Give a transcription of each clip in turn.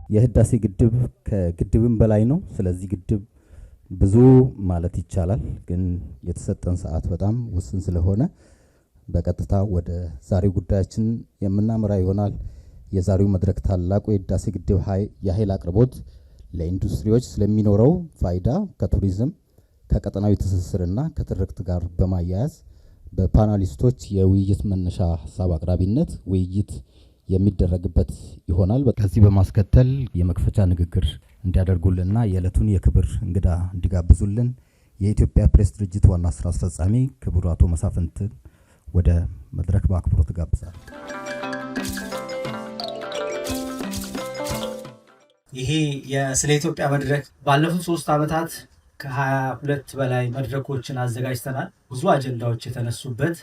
የህዳሴ ግድብ ከግድብም በላይ ነው። ስለዚህ ግድብ ብዙ ማለት ይቻላል፣ ግን የተሰጠን ሰዓት በጣም ውስን ስለሆነ በቀጥታ ወደ ዛሬው ጉዳያችን የምናመራ ይሆናል። የዛሬው መድረክ ታላቁ የህዳሴ ግድብ የኃይል አቅርቦት ለኢንዱስትሪዎች ስለሚኖረው ፋይዳ ከቱሪዝም ከቀጠናዊ ትስስርና ከትርክት ጋር በማያያዝ በፓናሊስቶች የውይይት መነሻ ሀሳብ አቅራቢነት ውይይት የሚደረግበት ይሆናል። ከዚህ በማስከተል የመክፈቻ ንግግር እንዲያደርጉልንና የዕለቱን የክብር እንግዳ እንዲጋብዙልን የኢትዮጵያ ፕሬስ ድርጅት ዋና ስራ አስፈጻሚ ክቡር አቶ መሳፍንትን ወደ መድረክ በአክብሮት ጋብዛለሁ። ይሄ ስለ ኢትዮጵያ መድረክ ባለፉት 3 ዓመታት ከ22 በላይ መድረኮችን አዘጋጅተናል። ብዙ አጀንዳዎች የተነሱበት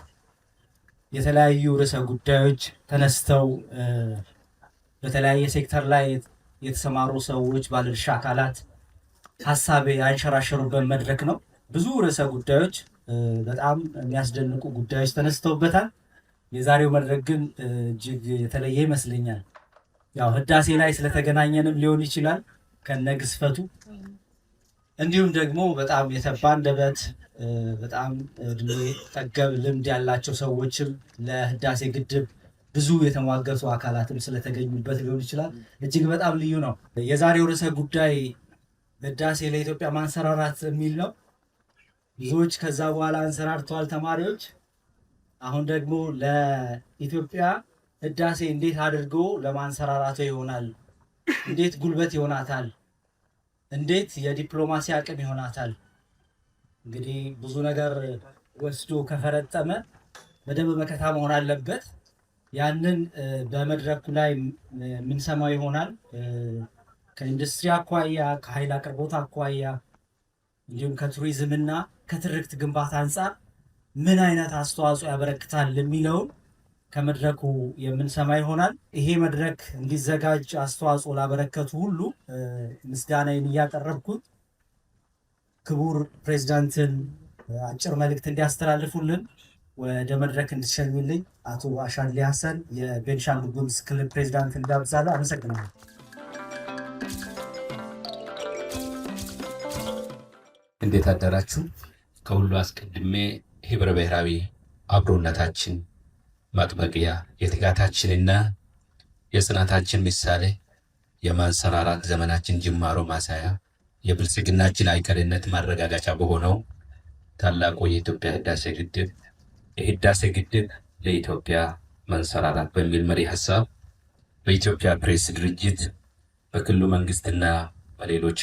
የተለያዩ ርዕሰ ጉዳዮች ተነስተው በተለያየ ሴክተር ላይ የተሰማሩ ሰዎች፣ ባለድርሻ አካላት ሀሳብ ያንሸራሸሩበት መድረክ ነው። ብዙ ርዕሰ ጉዳዮች፣ በጣም የሚያስደንቁ ጉዳዮች ተነስተውበታል። የዛሬው መድረክ ግን እጅግ የተለየ ይመስለኛል። ያው ህዳሴ ላይ ስለተገናኘንም ሊሆን ይችላል ከነግዝፈቱ፣ እንዲሁም ደግሞ በጣም የተባ አንደበት በጣም እድሜ ጠገብ ልምድ ያላቸው ሰዎችም ለህዳሴ ግድብ ብዙ የተሟገቱ አካላትም ስለተገኙበት ሊሆን ይችላል። እጅግ በጣም ልዩ ነው። የዛሬው ርዕሰ ጉዳይ ህዳሴ ለኢትዮጵያ ማንሰራራት የሚል ነው። ብዙዎች ከዛ በኋላ አንሰራርተዋል ተማሪዎች። አሁን ደግሞ ለኢትዮጵያ ህዳሴ እንዴት አድርጎ ለማንሰራራቱ ይሆናል፣ እንዴት ጉልበት ይሆናታል፣ እንዴት የዲፕሎማሲ አቅም ይሆናታል። እንግዲህ ብዙ ነገር ወስዶ ከፈረጠመ በደንብ መከታ መሆን አለበት። ያንን በመድረኩ ላይ የምንሰማው ይሆናል። ከኢንዱስትሪ አኳያ፣ ከኃይል አቅርቦት አኳያ እንዲሁም ከቱሪዝምና ከትርክት ግንባታ አንጻር ምን አይነት አስተዋጽኦ ያበረክታል የሚለውን ከመድረኩ የምንሰማ ይሆናል። ይሄ መድረክ እንዲዘጋጅ አስተዋጽኦ ላበረከቱ ሁሉ ምስጋናዬን እያቀረብኩት ክቡር ፕሬዚዳንትን አጭር መልእክት እንዲያስተላልፉልን ወደ መድረክ እንዲሸኙልኝ አቶ አሻድሊ ሀሰን የቤንሻንጉል ጉሙዝ ክልል ፕሬዚዳንት እንዳብዛለሁ። አመሰግናለሁ። እንዴት አደራችሁ? ከሁሉ አስቀድሜ ህብረ ብሔራዊ አብሮነታችን ማጥበቂያ የትጋታችንና የጽናታችን ምሳሌ የማንሰራራት ዘመናችን ጅማሮ ማሳያ የብልጽግናችን አይቀሬነት ማረጋገጫ በሆነው ታላቁ የኢትዮጵያ ህዳሴ ግድብ የህዳሴ ግድብ ለኢትዮጵያ ማንሰራራት በሚል መሪ ሀሳብ በኢትዮጵያ ፕሬስ ድርጅት በክልሉ መንግስትና በሌሎች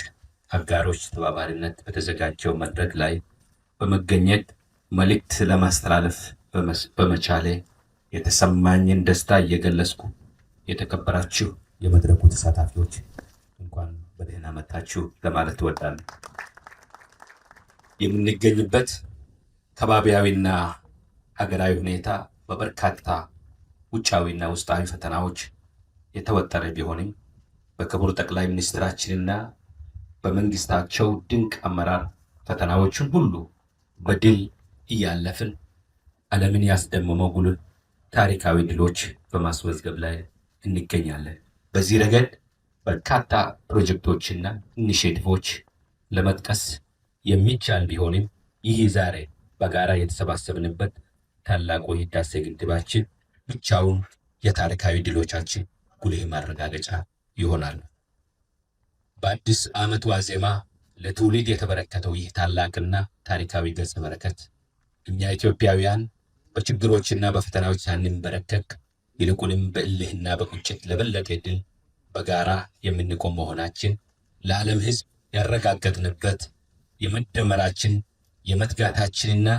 አጋሮች ተባባሪነት በተዘጋጀው መድረክ ላይ በመገኘት መልእክት ለማስተላለፍ በመቻሌ የተሰማኝን ደስታ እየገለጽኩ የተከበራችሁ የመድረኩ ተሳታፊዎች እንኳን በደህና መጣችሁ ለማለት እወዳለሁ። የምንገኝበት ከባቢያዊና ሀገራዊ ሁኔታ በበርካታ ውጫዊና ውስጣዊ ፈተናዎች የተወጠረ ቢሆንም በክቡር ጠቅላይ ሚኒስትራችንና በመንግስታቸው ድንቅ አመራር ፈተናዎችን ሁሉ በድል እያለፍን ዓለምን ያስደመመው ጉልህ ታሪካዊ ድሎች በማስመዝገብ ላይ እንገኛለን። በዚህ ረገድ በርካታ ፕሮጀክቶችና ኢኒሼቲቮች ለመጥቀስ የሚቻል ቢሆንም ይህ ዛሬ በጋራ የተሰባሰብንበት ታላቁ የህዳሴ ግድባችን ብቻውን የታሪካዊ ድሎቻችን ጉልህ ማረጋገጫ ይሆናል። በአዲስ ዓመት ዋዜማ ለትውልድ የተበረከተው ይህ ታላቅና ታሪካዊ ገጸ በረከት እኛ ኢትዮጵያውያን በችግሮችና በፈተናዎች ሳንንበረከክ ይልቁንም በእልህና በቁጭት ለበለጠ ድል በጋራ የምንቆም መሆናችን ለዓለም ህዝብ ያረጋገጥንበት የመደመራችን የመትጋታችንና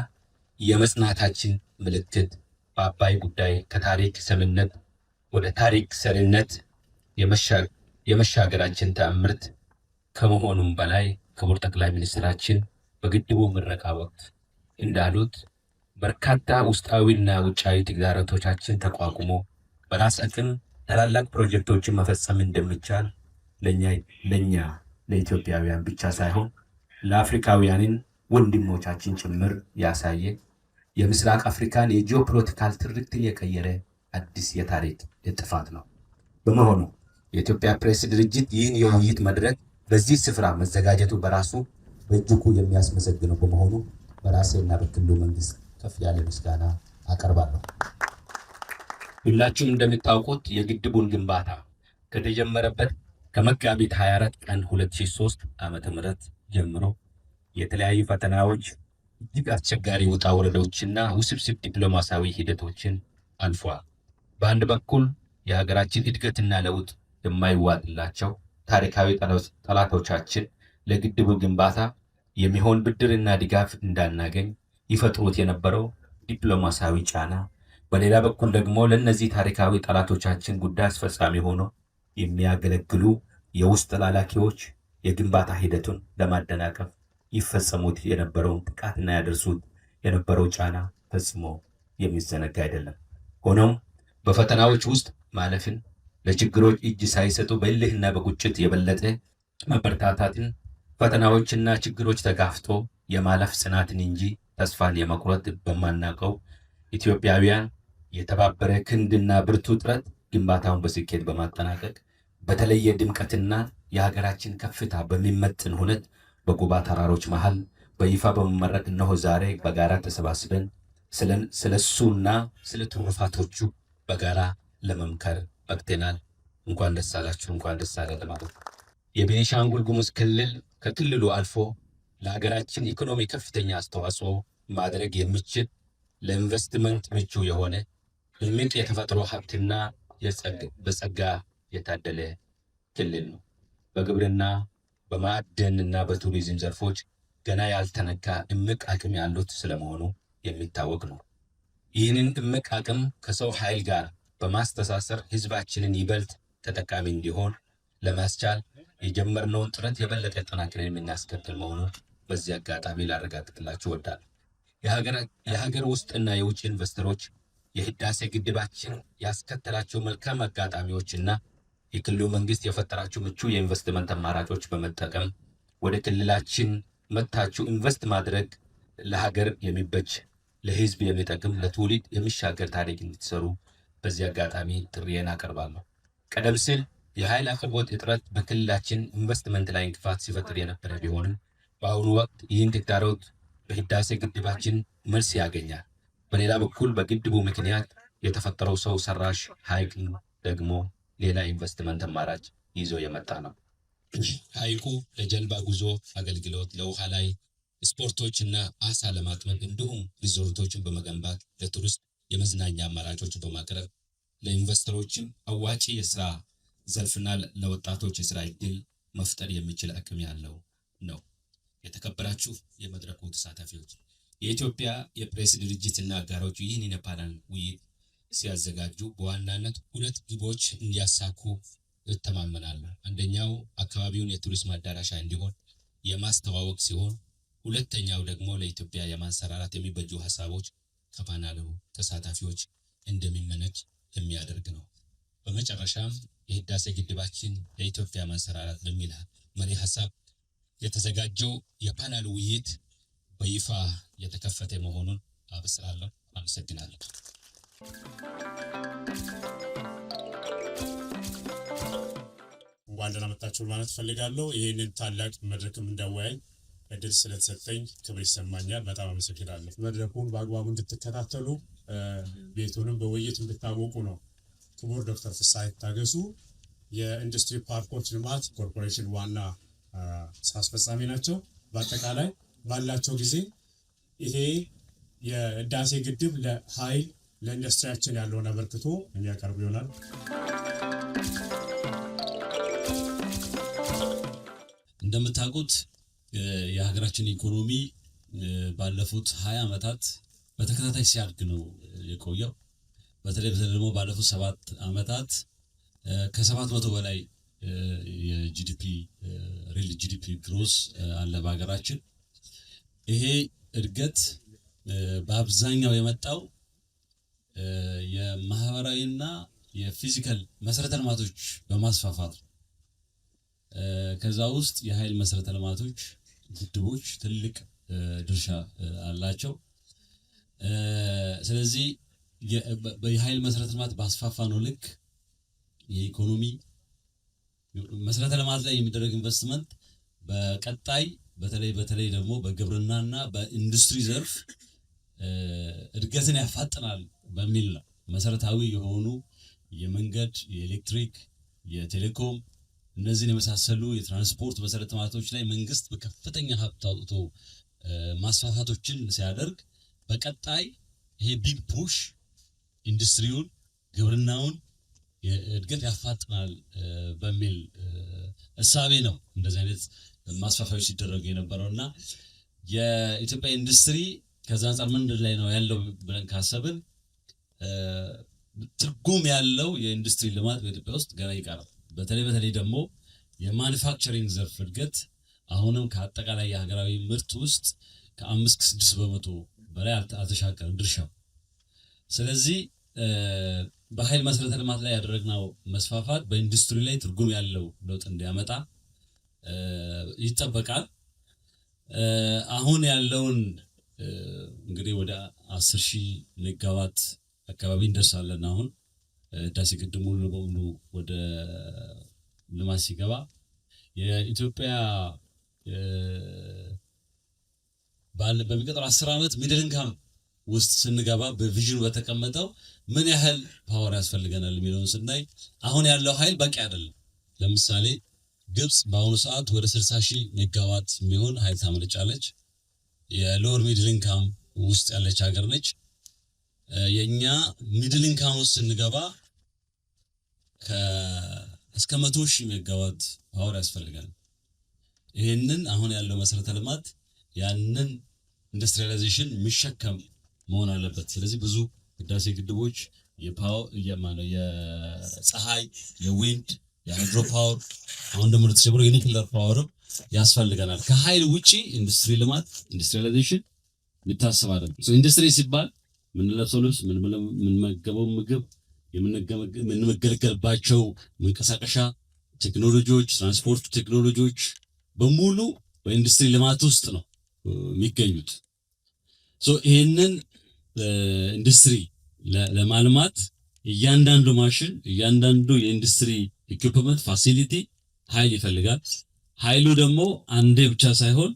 የመጽናታችን ምልክት በአባይ ጉዳይ ከታሪክ ሰምነት ወደ ታሪክ ሰሪነት የመሻገራችን ተአምርት ከመሆኑም በላይ ክቡር ጠቅላይ ሚኒስትራችን በግድቡ ምረቃ ወቅት እንዳሉት በርካታ ውስጣዊና ውጫዊ ተግዳሮቶቻችን ተቋቁሞ በራስ አቅም ታላላቅ ፕሮጀክቶችን መፈጸም እንደሚቻል ለኛ ለኢትዮጵያውያን ብቻ ሳይሆን ለአፍሪካውያንን ወንድሞቻችን ጭምር ያሳየ የምስራቅ አፍሪካን የጂኦፖለቲካል ትርክትን የቀየረ አዲስ የታሪክ ጥፋት ነው። በመሆኑ የኢትዮጵያ ፕሬስ ድርጅት ይህን የውይይት መድረክ በዚህ ስፍራ መዘጋጀቱ በራሱ በእጅጉ የሚያስመሰግነው በመሆኑ በራሴና በክልሉ መንግስት ከፍ ያለ ምስጋና አቀርባለሁ። ሁላችሁም እንደምታውቁት የግድቡን ግንባታ ከተጀመረበት ከመጋቢት 24 ቀን 2003 ዓ.ም ጀምሮ የተለያዩ ፈተናዎች፣ እጅግ አስቸጋሪ ውጣ ውረዶችና ውስብስብ ዲፕሎማሲያዊ ሂደቶችን አልፏል። በአንድ በኩል የሀገራችን እድገትና ለውጥ የማይዋጥላቸው ታሪካዊ ጠላቶቻችን ለግድቡ ግንባታ የሚሆን ብድርና ድጋፍ እንዳናገኝ ይፈጥሩት የነበረው ዲፕሎማሲያዊ ጫና፣ በሌላ በኩል ደግሞ ለእነዚህ ታሪካዊ ጠላቶቻችን ጉዳይ አስፈጻሚ ሆኖ የሚያገለግሉ የውስጥ ተላላኪዎች የግንባታ ሂደቱን ለማደናቀፍ ይፈጸሙት የነበረውን ጥቃትና ያደርሱት የነበረው ጫና ፈጽሞ የሚዘነጋ አይደለም። ሆኖም በፈተናዎች ውስጥ ማለፍን፣ ለችግሮች እጅ ሳይሰጡ በእልህና በቁጭት የበለጠ መበረታታትን፣ ፈተናዎችና ችግሮች ተጋፍጦ የማለፍ ጽናትን እንጂ ተስፋን የመቁረጥ በማናውቀው ኢትዮጵያውያን የተባበረ ክንድና ብርቱ ጥረት ግንባታውን በስኬት በማጠናቀቅ በተለየ ድምቀትና የሀገራችን ከፍታ በሚመጥን ሁነት በጉባ ተራሮች መሃል በይፋ በመመረቅ እነሆ ዛሬ በጋራ ተሰባስበን ስለሱና ስለ ትሩፋቶቹ በጋራ ለመምከር በቅተናል። እንኳን ደስ አላችሁ፣ እንኳን ደስ አለን ለማለት ነው። የቤኒሻንጉል ጉሙዝ ክልል ከክልሉ አልፎ ለሀገራችን ኢኮኖሚ ከፍተኛ አስተዋጽኦ ማድረግ የሚችል ለኢንቨስትመንት ምቹ የሆነ እምቅ የተፈጥሮ ሀብትና በጸጋ የታደለ ክልል ነው። በግብርና በማዕድንና በቱሪዝም ዘርፎች ገና ያልተነካ እምቅ አቅም ያሉት ስለመሆኑ የሚታወቅ ነው። ይህንን እምቅ አቅም ከሰው ኃይል ጋር በማስተሳሰር ህዝባችንን ይበልጥ ተጠቃሚ እንዲሆን ለማስቻል የጀመርነውን ጥረት የበለጠ ጠናክረን የምናስቀጥል መሆኑን በዚህ አጋጣሚ ላረጋግጥላችሁ እወዳለሁ። የሀገር ውስጥና የውጭ ኢንቨስተሮች የህዳሴ ግድባችን ያስከተላቸው መልካም አጋጣሚዎችና የክልሉ መንግስት የፈጠራቸው ምቹ የኢንቨስትመንት አማራጮች በመጠቀም ወደ ክልላችን መጥታችሁ ኢንቨስት ማድረግ ለሀገር የሚበጅ ለህዝብ የሚጠቅም ለትውልድ የሚሻገር ታሪክ እንድትሰሩ በዚህ አጋጣሚ ጥሪዬን አቀርባለሁ። ቀደም ሲል የኃይል አቅርቦት እጥረት በክልላችን ኢንቨስትመንት ላይ እንቅፋት ሲፈጥር የነበረ ቢሆንም በአሁኑ ወቅት ይህን ተግዳሮት በህዳሴ ግድባችን መልስ ያገኛል። በሌላ በኩል በግድቡ ምክንያት የተፈጠረው ሰው ሰራሽ ሐይቅ ደግሞ ሌላ ኢንቨስትመንት አማራጭ ይዞ የመጣ ነው። ሐይቁ ለጀልባ ጉዞ አገልግሎት፣ ለውሃ ላይ ስፖርቶችና አሳ ለማጥመድ እንዲሁም ሪዞርቶችን በመገንባት ለቱሪስት የመዝናኛ አማራጮችን በማቅረብ ለኢንቨስተሮችም አዋጪ የስራ ዘርፍና ለወጣቶች የስራ ዕድል መፍጠር የሚችል አቅም ያለው ነው። የተከበራችሁ የመድረኩ ተሳታፊዎች፣ የኢትዮጵያ የፕሬስ ድርጅትና አጋሮቹ ይህንን የፓናል ውይይት ሲያዘጋጁ በዋናነት ሁለት ግቦች እንዲያሳኩ እተማመናለሁ። አንደኛው አካባቢውን የቱሪስት ማዳረሻ እንዲሆን የማስተዋወቅ ሲሆን፣ ሁለተኛው ደግሞ ለኢትዮጵያ የማንሰራራት የሚበጁ ሀሳቦች ከፓናሉ ተሳታፊዎች እንደሚመነጭ የሚያደርግ ነው። በመጨረሻም የህዳሴ ግድባችን ለኢትዮጵያ ማንሰራራት በሚል መሪ ሀሳብ የተዘጋጀው የፓናል ውይይት በይፋ የተከፈተ መሆኑን አበስራለሁ። አመሰግናለሁ። እንኳን ደህና መጣችሁ ማለት ፈልጋለሁ። ይህንን ታላቅ መድረክም እንዳወያይ እድል ስለተሰጠኝ ክብር ይሰማኛል። በጣም አመሰግናለሁ። መድረኩን በአግባቡ እንድትከታተሉ ቤቱንም በውይይት እንድታወቁ ነው። ክቡር ዶክተር ፍስሐ ይታገሱ የኢንዱስትሪ ፓርኮች ልማት ኮርፖሬሽን ዋና ስራ አስፈጻሚ ናቸው። በአጠቃላይ ባላቸው ጊዜ ይሄ የህዳሴ ግድብ ለኃይል ለኢንዱስትሪያችን ያለውን አበርክቶ የሚያቀርቡ ይሆናል። እንደምታውቁት የሀገራችን ኢኮኖሚ ባለፉት 20 ዓመታት በተከታታይ ሲያድግ ነው የቆየው። በተለይ ደግሞ ባለፉት 7 ዓመታት ከ700 በላይ የጂዲፒ ሪል ጂዲፒ ግሮስ አለ በሀገራችን። ይሄ እድገት በአብዛኛው የመጣው የማህበራዊና የፊዚካል መሰረተ ልማቶች በማስፋፋት ከዛ ውስጥ የኃይል መሰረተ ልማቶች ግድቦች ትልቅ ድርሻ አላቸው። ስለዚህ የኃይል መሰረተ ልማት ባስፋፋ ነው ልክ የኢኮኖሚ መሰረተ ልማት ላይ የሚደረግ ኢንቨስትመንት በቀጣይ በተለይ ደግሞ በግብርናና በኢንዱስትሪ ዘርፍ እድገትን ያፋጥናል በሚል ነው። መሰረታዊ የሆኑ የመንገድ፣ የኤሌክትሪክ፣ የቴሌኮም እነዚህን የመሳሰሉ የትራንስፖርት መሰረተ ልማቶች ላይ መንግስት በከፍተኛ ሀብት አውጥቶ ማስፋፋቶችን ሲያደርግ በቀጣይ ይሄ ቢግ ፑሽ ኢንዱስትሪውን፣ ግብርናውን እድገት ያፋጥናል በሚል እሳቤ ነው እንደዚህ አይነት ማስፋፋዮች ሲደረጉ የነበረው እና የኢትዮጵያ ኢንዱስትሪ ከዛ አንጻር ምንድን ላይ ነው ያለው ብለን ካሰብን ትርጉም ያለው የኢንዱስትሪ ልማት በኢትዮጵያ ውስጥ ገና ይቀራል። በተለይ ደግሞ የማኑፋክቸሪንግ ዘርፍ እድገት አሁንም ከአጠቃላይ የሀገራዊ ምርት ውስጥ ከ5-6 በመቶ በላይ አልተሻቀረም ድርሻው። ስለዚህ በኃይል መሰረተ ልማት ላይ ያደረግነው መስፋፋት በኢንዱስትሪ ላይ ትርጉም ያለው ለውጥ እንዲያመጣ ይጠበቃል። አሁን ያለውን እንግዲህ ወደ 10,000 ሜጋዋት አካባቢ እንደርሳለን። አሁን ህዳሴ ግድብ ሙሉ በሙሉ ወደ ልማት ሲገባ የኢትዮጵያ በሚቀጥለው 10 ዓመት ሚድል ኢንካም ውስጥ ስንገባ በቪዥኑ በተቀመጠው ምን ያህል ፓወር ያስፈልገናል የሚለውን ስናይ አሁን ያለው ኃይል በቂ አይደለም። ለምሳሌ ግብጽ በአሁኑ ሰዓት ወደ 60,000 ሜጋዋት የሚሆን ኃይል ታመነጫለች። የሎወር ሚድል ኢንካም ውስጥ ያለች ሀገር ነች። የኛ ሚድል ኢንካም ውስጥ ስንገባ እስከ 100,000 ሜጋዋት ፓወር ያስፈልጋል። ይህንን አሁን ያለው መሰረተ ልማት ያንን ኢንዱስትሪያላይዜሽን የሚሸከም መሆን አለበት። ስለዚህ ብዙ ህዳሴ ግድቦች የፀሐይ፣ የዊንድ፣ የሃይድሮ ፓወር አሁን ደግሞ ተጨምሮ የኒውክሌር ፓወርም ያስፈልገናል። ከኃይል ውጪ ኢንዱስትሪ ልማት ኢንዱስትሪያላይዜሽን ሊታሰብ አይደለም። ኢንዱስትሪ ሲባል የምንለብሰው ልብስ፣ የምንመገበው ምግብ፣ የምንገለገልባቸው መንቀሳቀሻ ቴክኖሎጂዎች፣ ትራንስፖርት ቴክኖሎጂዎች በሙሉ በኢንዱስትሪ ልማት ውስጥ ነው የሚገኙት። ይህንን ኢንዱስትሪ ለማልማት እያንዳንዱ ማሽን፣ እያንዳንዱ የኢንዱስትሪ ኢኩፕመንት ፋሲሊቲ ኃይል ይፈልጋል። ኃይሉ ደግሞ አንዴ ብቻ ሳይሆን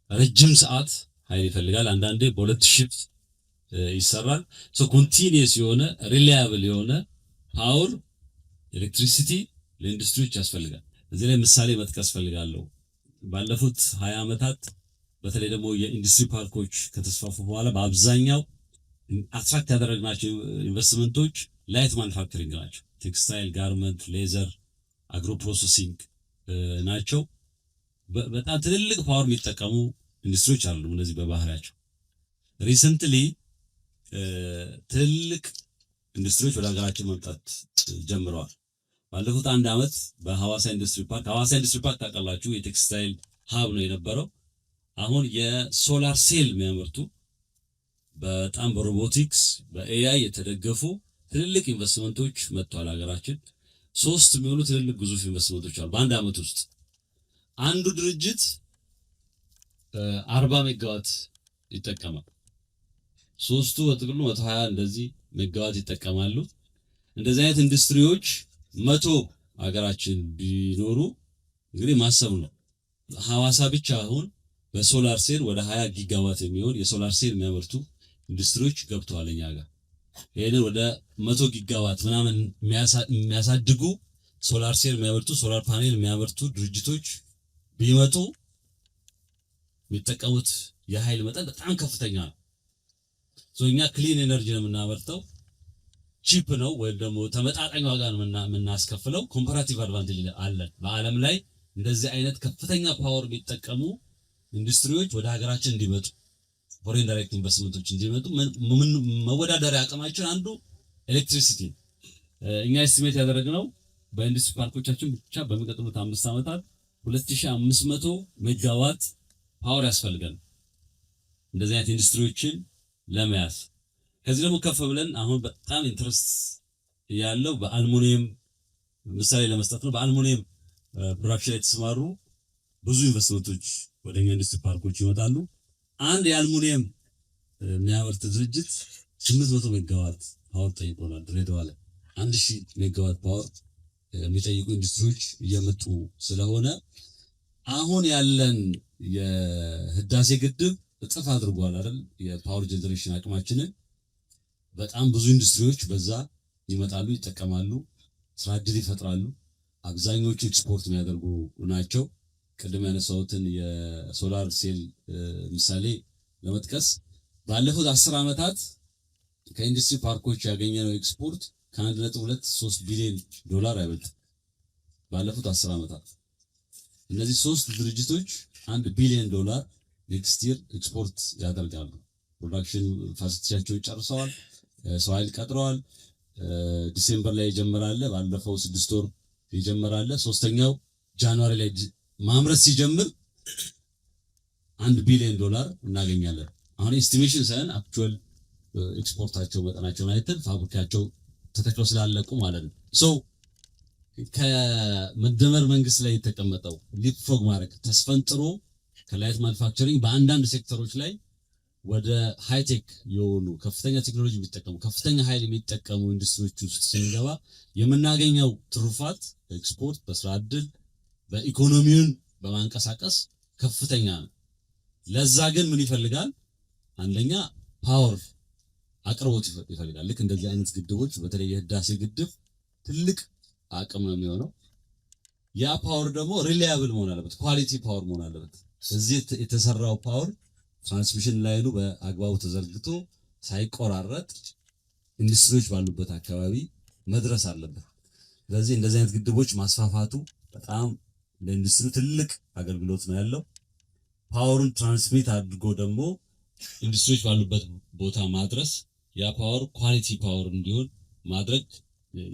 ረጅም ሰዓት ኃይል ይፈልጋል። አንዳንዴ በሁለት ሽፍት ይሰራል። ኮንቲኒየስ የሆነ ሪላያብል የሆነ ፓወር ኤሌክትሪሲቲ ለኢንዱስትሪዎች ያስፈልጋል። እዚህ ላይ ምሳሌ መጥቀስ ፈልጋለሁ። ባለፉት 20 ዓመታት በተለይ ደግሞ የኢንዱስትሪ ፓርኮች ከተስፋፉ በኋላ በአብዛኛው አትራክት ያደረግናቸው ኢንቨስትመንቶች ላይት ማኑፋክቸሪንግ ናቸው። ቴክስታይል፣ ጋርመንት፣ ሌዘር፣ አግሮ ፕሮሰሲንግ ናቸው። በጣም ትልልቅ ፓወር የሚጠቀሙ ኢንዱስትሪዎች አሉ። እነዚህ በባህሪያቸው ሪሰንትሊ ትልልቅ ኢንዱስትሪዎች ወደ ሀገራችን መምጣት ጀምረዋል። ባለፉት 1 ዓመት በሐዋሳ ኢንዱስትሪ ፓርክ ታውቃላችሁ፣ የቴክስታይል ሀብ ነው የነበረው። አሁን የሶላር ሴል የሚያመርቱ በጣም በሮቦቲክስ በኤአይ የተደገፉ ትልልቅ ኢንቨስትመንቶች መጥተዋል ሀገራችን። 3 የሚሆኑ ትልልቅ ግዙፍ ኢንቨስትመንቶች አሉ በ1 ዓመት ውስጥ። አንዱ ድርጅት 40 ሜጋዋት ይጠቀማል። 3ቱ በጥቅሉ 120 እንደዚህ ሜጋዋት ይጠቀማሉ። እንደዚህ አይነት ኢንዱስትሪዎች 100 ሀገራችን ቢኖሩ እንግዲህ ማሰብ ነው። ሐዋሳ ብቻ አሁን በሶላር ሴል ወደ 20 ጊጋዋት የሚሆን የሶላር ሴል የሚያመርቱ ኢንዱስትሪዎች ገብተዋል እኛ ጋር። ይሄንን ወደ 100 ጊጋዋት ምናምን የሚያሳድጉ ሶላር ሴል የሚያመርቱ ሶላር ፓኔል የሚያመርቱ ድርጅቶች ቢመጡ የሚጠቀሙት የኃይል መጠን በጣም ከፍተኛ ነው። እኛ ክሊን ኤነርጂ ነው የምናመርተው፣ ቺፕ ነው ወይም ደግሞ ተመጣጣኝ ዋጋ ነው የምናስከፍለው። ኮምፓራቲቭ አድቫንቴጅ አለን በዓለም ላይ እንደዚህ አይነት ከፍተኛ ፓወር የሚጠቀሙ ኢንዱስትሪዎች ወደ ሀገራችን እንዲመጡ፣ ፎሬን ዳይሬክት ኢንቨስትመንቶች እንዲመጡ መወዳደሪያ አቅማችን አንዱ ኤሌክትሪሲቲ። እኛ ኤስቲሜት ያደረግነው በኢንዱስትሪ ፓርኮቻችን ብቻ በሚቀጥሉት 5 ዓመታት 2500 ሜጋዋት ፓወር ያስፈልጋል እንደዚህ አይነት ኢንዱስትሪዎችን ለመያዝ። ከዚህ ደግሞ ከፍ ብለን አሁን በጣም ኢንትረስት ያለው በአልሙኒየም ምሳሌ ለመስጠት ነው። በአልሙኒየም ፕሮዳክሽን ላይ የተሰማሩ ብዙ ኢንቨስትመንቶች ወደኛ ኢንዱስትሪ ፓርኮች ይመጣሉ። አንድ የአልሙኒየም የሚያመርት ድርጅት 800 ሜጋዋት ፓወር ጠይቆናል። ድሬዳዋ ላይ 1000 ሜጋዋት ፓወር የሚጠይቁ ኢንዱስትሪዎች እየመጡ ስለሆነ አሁን ያለን የህዳሴ ግድብ እጥፍ አድርጓል አይደል? የፓወር ጀነሬሽን አቅማችንን በጣም ብዙ ኢንዱስትሪዎች በዛ ይመጣሉ፣ ይጠቀማሉ፣ ስራ ዕድል ይፈጥራሉ። አብዛኞቹ ኤክስፖርት የሚያደርጉ ናቸው። ቅድም ያነሳሁትን የሶላር ሴል ምሳሌ ለመጥቀስ ባለፉት 10 ዓመታት ከኢንዱስትሪ ፓርኮች ያገኘነው ኤክስፖርት ከ1.23 ቢሊዮን ዶላር አይበልጥም። ባለፉት 10 ዓመታት እነዚህ 3 ድርጅቶች 1 ቢሊዮን ዶላር ኔክስት ይር ኤክስፖርት ያደርጋሉ። ፕሮዳክሽን ፋሲሊቲያቸውን ጨርሰዋል፣ ሰው ኃይል ቀጥረዋል። ዲሴምበር ላይ ይጀምራል፣ ባለፈው 6 ወር ይጀምራል። ሶስተኛው ጃንዋሪ ላይ ማምረት ሲጀምር 1 ቢሊዮን ዶላር እናገኛለን። አሁን ኤስቲሜሽን ሳይሆን አክቹዋል ኤክስፖርታቸው መጠናቸውን አይተን ፋብሪካቸው ተተክለው ስላለቁ ማለት ነው። ሶ ከመደመር መንግስት ላይ የተቀመጠው ሊፕፍሮግ ማድረግ ተስፈንጥሮ ከላይት ማኑፋክቸሪንግ በአንዳንድ ሴክተሮች ላይ ወደ ሃይቴክ የሆኑ ከፍተኛ ቴክኖሎጂ የሚጠቀሙ ከፍተኛ ኃይል የሚጠቀሙ ኢንዱስትሪዎች ውስጥ ስንገባ የምናገኘው ትሩፋት ኤክስፖርት በስራ ዕድል በኢኮኖሚውን በማንቀሳቀስ ከፍተኛ ነው። ለዛ ግን ምን ይፈልጋል? አንደኛ ፓወር አቅርቦት ይፈልጋል። ልክ እንደዚህ አይነት ግድቦች በተለይ የህዳሴ ግድብ ትልቅ አቅም ነው የሚሆነው። ያ ፓወር ደግሞ ሪላያብል መሆን አለበት፣ ኳሊቲ ፓወር መሆን አለበት። እዚህ የተሰራው ፓወር ትራንስሚሽን ላይኑ በአግባቡ ተዘርግቶ ሳይቆራረጥ ኢንዱስትሪዎች ባሉበት አካባቢ መድረስ አለበት። ስለዚህ እንደዚህ አይነት ግድቦች ማስፋፋቱ በጣም ለኢንዱስትሪ ትልቅ አገልግሎት ነው ያለው። ፓወሩን ትራንስሚት አድርጎ ደግሞ ኢንዱስትሪዎች ባሉበት ቦታ ማድረስ፣ ያ ፓወር ኳሊቲ ፓወር እንዲሆን ማድረግ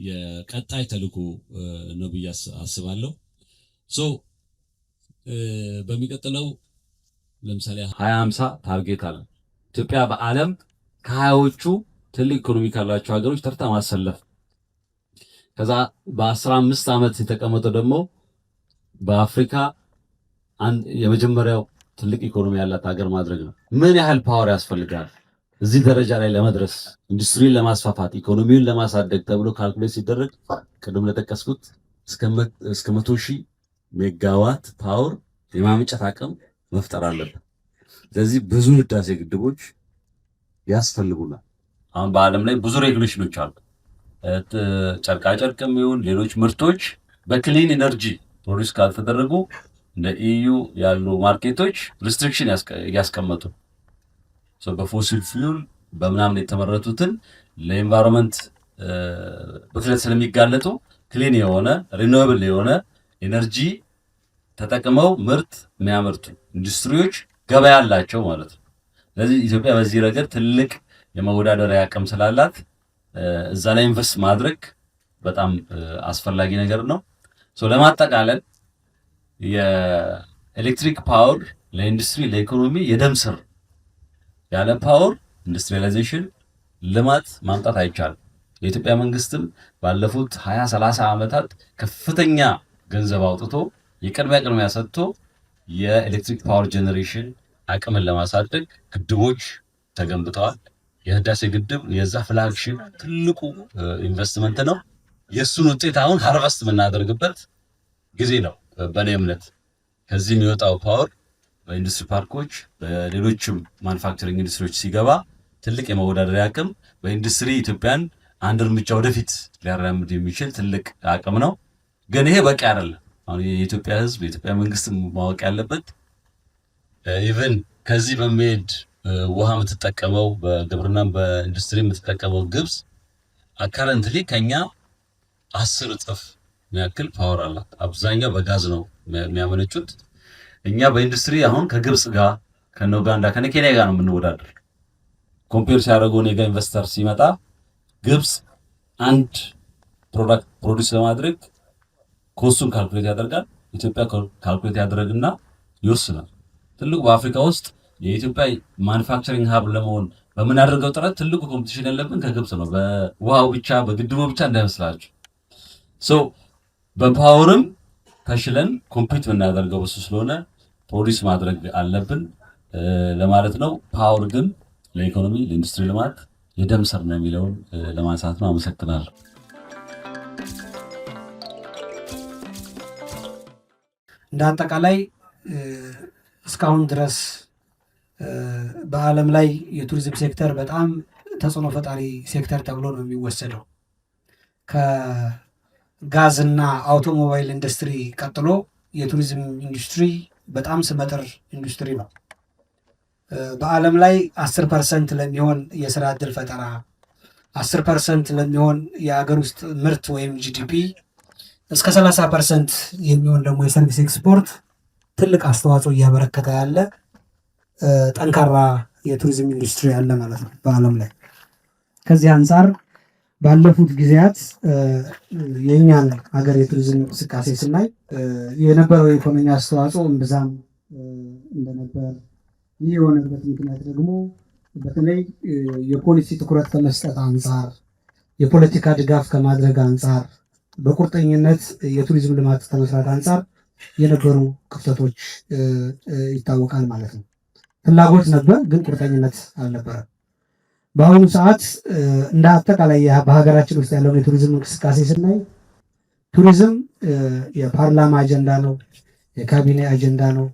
የቀጣይ ተልዕኮ ነው ብዬ አስባለሁ። ሶ በሚቀጥለው ለምሳሌ 2050 ታርጌት አለ። ኢትዮጵያ በዓለም ከ20ዎቹ ትልቅ ኢኮኖሚ ካላቸው ሀገሮች ተርታ ማሰለፍ። ከዛ በ15 ዓመት የተቀመጠው ደግሞ በአፍሪካ የመጀመሪያው ትልቅ ኢኮኖሚ ያላት ሀገር ማድረግ ነው። ምን ያህል ፓወር ያስፈልጋል እዚህ ደረጃ ላይ ለመድረስ? ኢንዱስትሪን ለማስፋፋት ኢኮኖሚውን ለማሳደግ ተብሎ ካልኩሌት ሲደረግ ቅድም ለጠቀስኩት እስከ 100,000 ሜጋዋት ፓወር የማመንጨት አቅም መፍጠር አለብን። ስለዚህ ብዙ ህዳሴ ግድቦች ያስፈልጉናል። አሁን በዓለም ላይ ብዙ ሬጉሌሽኖች አሉ። ጨርቃጨርቅም ይሁን ሌሎች ምርቶች በክሊን ኢነርጂ ፕሮዲስ ካልተደረጉ እንደ ኢዩ ያሉ ማርኬቶች ሪስትሪክሽን ያስቀመጡ በፎሲል ፊውል በምናምን የተመረቱትን ለኤንቫይሮንመንት ብክለት ስለሚጋለጡ ክሊን የሆነ ሪኒዌብል የሆነ ኤነርጂ ተጠቅመው ምርት የሚያመርቱ ኢንዱስትሪዎች ገበያ አላቸው ማለት ነው። ስለዚህ ኢትዮጵያ በዚህ ረገድ ትልቅ የመወዳደሪያ አቅም ስላላት እዛ ላይ ኢንቨስት ማድረግ በጣም አስፈላጊ ነገር ነው። ለማጠቃለል የኤሌክትሪክ ፓወር ለኢንዱስትሪ ለኢኮኖሚ የደም ስር፣ ያለ ፓወር ኢንዱስትሪያላይዜሽን ልማት ማምጣት አይቻልም። የኢትዮጵያ መንግስትም ባለፉት 20-30 ዓመታት ከፍተኛ ገንዘብ አውጥቶ የቅድሚያ ሰጥቶ የኤሌክትሪክ ፓወር ጀነሬሽን አቅምን ለማሳደግ ግድቦች ተገንብተዋል። የህዳሴ ግድብ የዛ ፍላግሺፕ ትልቁ ኢንቨስትመንት ነው። የሱን ውጤት አሁን ሃርቨስት የምናደርግበት ጊዜ ነው። በእኔ እምነት ከዚህ የሚወጣው ፓወር በኢንዱስትሪ ፓርኮች በሌሎችም ማኑፋክቸሪንግ ኢንዱስትሪዎች ሲገባ ትልቅ የመወዳደሪያ አቅም በኢንዱስትሪ ኢትዮጵያን አንድ እርምጃ ወደፊት ሊያራምድ የሚችል ትልቅ አቅም ነው። ግን ይሄ በቂ አይደለም። አሁን የኢትዮጵያ ህዝብ የኢትዮጵያ መንግስት ማወቅ ያለበት ኢቨን ከዚህ በሚሄድ ውሃ የምትጠቀመው በግብርናም በኢንዱስትሪ የምትጠቀመው ግብጽ ከረንትሊ ከኛ 10 እጥፍ የሚያክል ፓወር አላት። አብዛኛው በጋዝ ነው የሚያመነጩት። እኛ በኢንዱስትሪ አሁን ከግብጽ ጋር ከኡጋንዳ ከኬንያ ጋር ነው የምንወዳደር። ኮምፔር ሲያደርጉ እኔ ጋር ኢንቨስተር ሲመጣ ግብጽ አንድ ፕሮዳክት ፕሮዲስ ለማድረግ ኮስቱን ካልኩሌት ያደርጋል። ኢትዮጵያ ካልኩሌት ያደርግና ይወስናል። ትልቁ በአፍሪካ ውስጥ የኢትዮጵያ ማኑፋክቸሪንግ ሀብ ለመሆን በምናደርገው ጥረት ትልቁ ኮምፒቲሽን ያለብን ከግብጽ ነው። በውሃው ብቻ በግድቡ ብቻ እንዳይመስላችሁ። በፓወርም ተሽለን ኮምፒት የምናደርገው በሱ ስለሆነ ፕሮዲስ ማድረግ አለብን ለማለት ነው። ፓወር ግን ለኢኮኖሚ ለኢንዱስትሪ ልማት የደም ስር ነው የሚለውን ለማንሳት ነው። አመሰግናለሁ። እንደ አጠቃላይ እስካሁን ድረስ በዓለም ላይ የቱሪዝም ሴክተር በጣም ተጽዕኖ ፈጣሪ ሴክተር ተብሎ ነው የሚወሰደው። ከጋዝና አውቶሞባይል ኢንዱስትሪ ቀጥሎ የቱሪዝም ኢንዱስትሪ በጣም ስመጥር ኢንዱስትሪ ነው። በዓለም ላይ 10% ለሚሆን የስራ ዕድል ፈጠራ፣ 10% ለሚሆን የሀገር ውስጥ ምርት ወይም ጂዲፒ፣ እስከ 30% የሚሆን ደግሞ የሰርቪስ ኤክስፖርት ትልቅ አስተዋጽኦ እያበረከተ ያለ ጠንካራ የቱሪዝም ኢንዱስትሪ አለ ማለት ነው በዓለም ላይ። ከዚህ አንጻር ባለፉት ጊዜያት የእኛን ሀገር የቱሪዝም እንቅስቃሴ ስናይ የነበረው የኢኮኖሚ አስተዋጽኦ እምብዛም እንደነበር፣ ይህ የሆነበት ምክንያት ደግሞ በተለይ የፖሊሲ ትኩረት ከመስጠት አንጻር፣ የፖለቲካ ድጋፍ ከማድረግ አንጻር፣ በቁርጠኝነት የቱሪዝም ልማት ከመስራት አንጻር የነበሩ ክፍተቶች ይታወቃል ማለት ነው። ፍላጎት ነበር፣ ግን ቁርጠኝነት አልነበረም። በአሁኑ ሰዓት እንደ አጠቃላይ በሀገራችን ውስጥ ያለውን የቱሪዝም እንቅስቃሴ ስናይ ቱሪዝም የፓርላማ አጀንዳ ነው፣ የካቢኔ አጀንዳ ነው።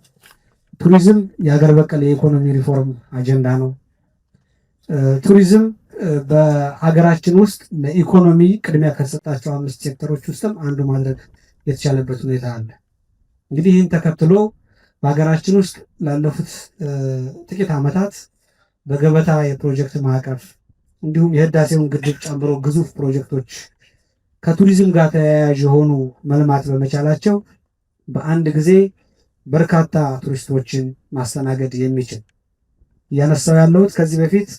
ቱሪዝም የሀገር በቀል የኢኮኖሚ ሪፎርም አጀንዳ ነው። ቱሪዝም በሀገራችን ውስጥ ለኢኮኖሚ ቅድሚያ ከተሰጣቸው 5 ሴክተሮች ውስጥም አንዱ ማድረግ የተቻለበት ሁኔታ አለ። እንግዲህ ይህን ተከትሎ በሀገራችን ውስጥ ላለፉት ጥቂት ዓመታት በገበታ የፕሮጀክት ማዕቀፍ እንዲሁም የህዳሴውን ግድብ ጨምሮ ግዙፍ ፕሮጀክቶች ከቱሪዝም ጋር ተያያዥ የሆኑ መልማት በመቻላቸው በአንድ ጊዜ በርካታ ቱሪስቶችን ማስተናገድ የሚችል እያነሳው ያለሁት ከዚህ በፊት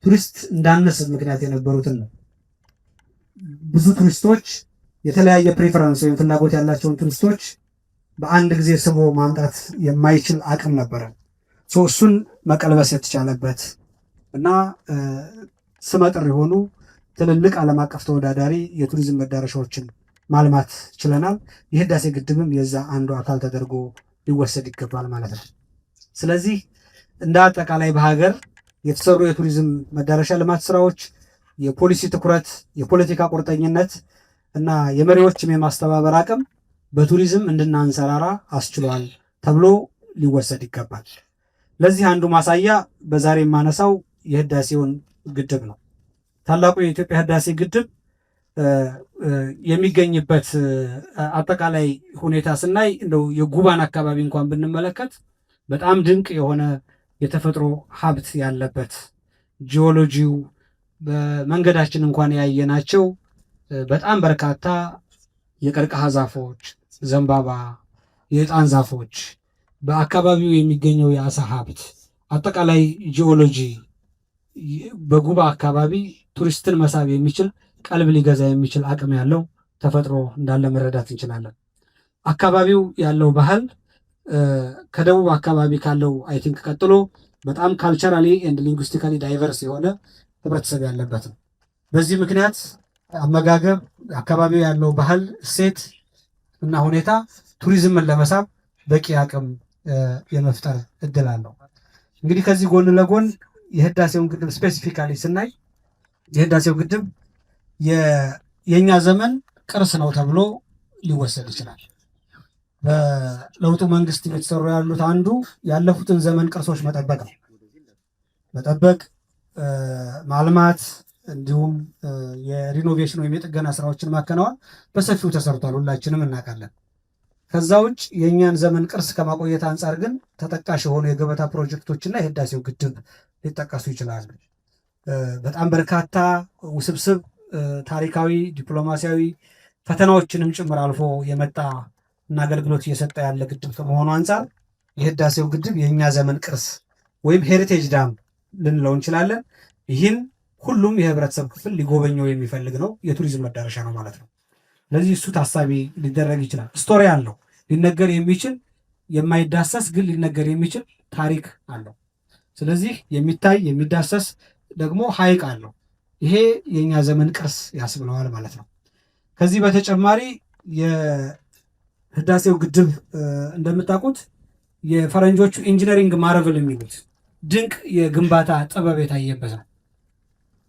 ቱሪስት እንዳነስ ምክንያት የነበሩትን ነው። ብዙ ቱሪስቶች የተለያየ ፕሬፈረንስ ወይም ፍላጎት ያላቸውን ቱሪስቶች በአንድ ጊዜ ስቦ ማምጣት የማይችል አቅም ነበረ። እሱን መቀልበስ የተቻለበት እና ስመጥር የሆኑ ትልልቅ ዓለም አቀፍ ተወዳዳሪ የቱሪዝም መዳረሻዎችን ማልማት ችለናል። የህዳሴ ግድብም የዛ አንዱ አካል ተደርጎ ሊወሰድ ይገባል ማለት ነው። ስለዚህ እንደ አጠቃላይ በሀገር የተሰሩ የቱሪዝም መዳረሻ ልማት ስራዎች፣ የፖሊሲ ትኩረት፣ የፖለቲካ ቁርጠኝነት እና የመሪዎችም የማስተባበር አቅም በቱሪዝም እንድናንሰራራ አስችሏል ተብሎ ሊወሰድ ይገባል። ለዚህ አንዱ ማሳያ በዛሬ የማነሳው የህዳሴውን ግድብ ነው። ታላቁ የኢትዮጵያ ህዳሴ ግድብ የሚገኝበት አጠቃላይ ሁኔታ ስናይ እንደው የጉባን አካባቢ እንኳን ብንመለከት በጣም ድንቅ የሆነ የተፈጥሮ ሀብት ያለበት፣ ጂኦሎጂው በመንገዳችን እንኳን ያየናቸው በጣም በርካታ የቀርከሃ ዛፎች፣ ዘንባባ፣ የዕጣን ዛፎች፣ በአካባቢው የሚገኘው የአሳ ሀብት፣ አጠቃላይ ጂኦሎጂ በጉባ አካባቢ ቱሪስትን መሳብ የሚችል ቀልብ ሊገዛ የሚችል አቅም ያለው ተፈጥሮ እንዳለ መረዳት እንችላለን። አካባቢው ያለው ባህል ከደቡብ አካባቢ ካለው አይ ቲንክ ቀጥሎ በጣም ካልቸራሊ ኤንድ ሊንጉስቲካሊ ዳይቨርስ የሆነ ህብረተሰብ ያለበት ነው። በዚህ ምክንያት አመጋገብ፣ አካባቢው ያለው ባህል፣ እሴት እና ሁኔታ ቱሪዝምን ለመሳብ በቂ አቅም የመፍጠር እድል አለው። እንግዲህ ከዚህ ጎን ለጎን የህዳሴውን ግድብ ስፔሲፊካሊ ስናይ የህዳሴው ግድብ የእኛ ዘመን ቅርስ ነው ተብሎ ሊወሰድ ይችላል። በለውጡ መንግስት እየተሰሩ ያሉት አንዱ ያለፉትን ዘመን ቅርሶች መጠበቅ ነው። መጠበቅ፣ ማልማት እንዲሁም የሪኖቬሽን ወይም የጥገና ስራዎችን ማከናወን በሰፊው ተሰርቷል፣ ሁላችንም እናውቃለን። ከዛ ውጭ የእኛን ዘመን ቅርስ ከማቆየት አንጻር ግን ተጠቃሽ የሆኑ የገበታ ፕሮጀክቶችና የህዳሴው ግድብ ሊጠቀሱ ይችላሉ። በጣም በርካታ ውስብስብ ታሪካዊ፣ ዲፕሎማሲያዊ ፈተናዎችንም ጭምር አልፎ የመጣ እና አገልግሎት እየሰጠ ያለ ግድብ ከመሆኑ አንጻር የህዳሴው ግድብ የእኛ ዘመን ቅርስ ወይም ሄሪቴጅ ዳም ልንለው እንችላለን። ይህን ሁሉም የህብረተሰብ ክፍል ሊጎበኘው የሚፈልግ ነው፣ የቱሪዝም መዳረሻ ነው ማለት ነው። ለዚህ እሱ ታሳቢ ሊደረግ ይችላል። ስቶሪ አለው፣ ሊነገር የሚችል የማይዳሰስ ግን ሊነገር የሚችል ታሪክ አለው። ስለዚህ የሚታይ የሚዳሰስ ደግሞ ሐይቅ አለው። ይሄ የእኛ ዘመን ቅርስ ያስብለዋል ማለት ነው። ከዚህ በተጨማሪ የህዳሴው ግድብ እንደምታውቁት የፈረንጆቹ ኢንጂነሪንግ ማርቨል የሚሉት ድንቅ የግንባታ ጥበብ የታየበት ነው።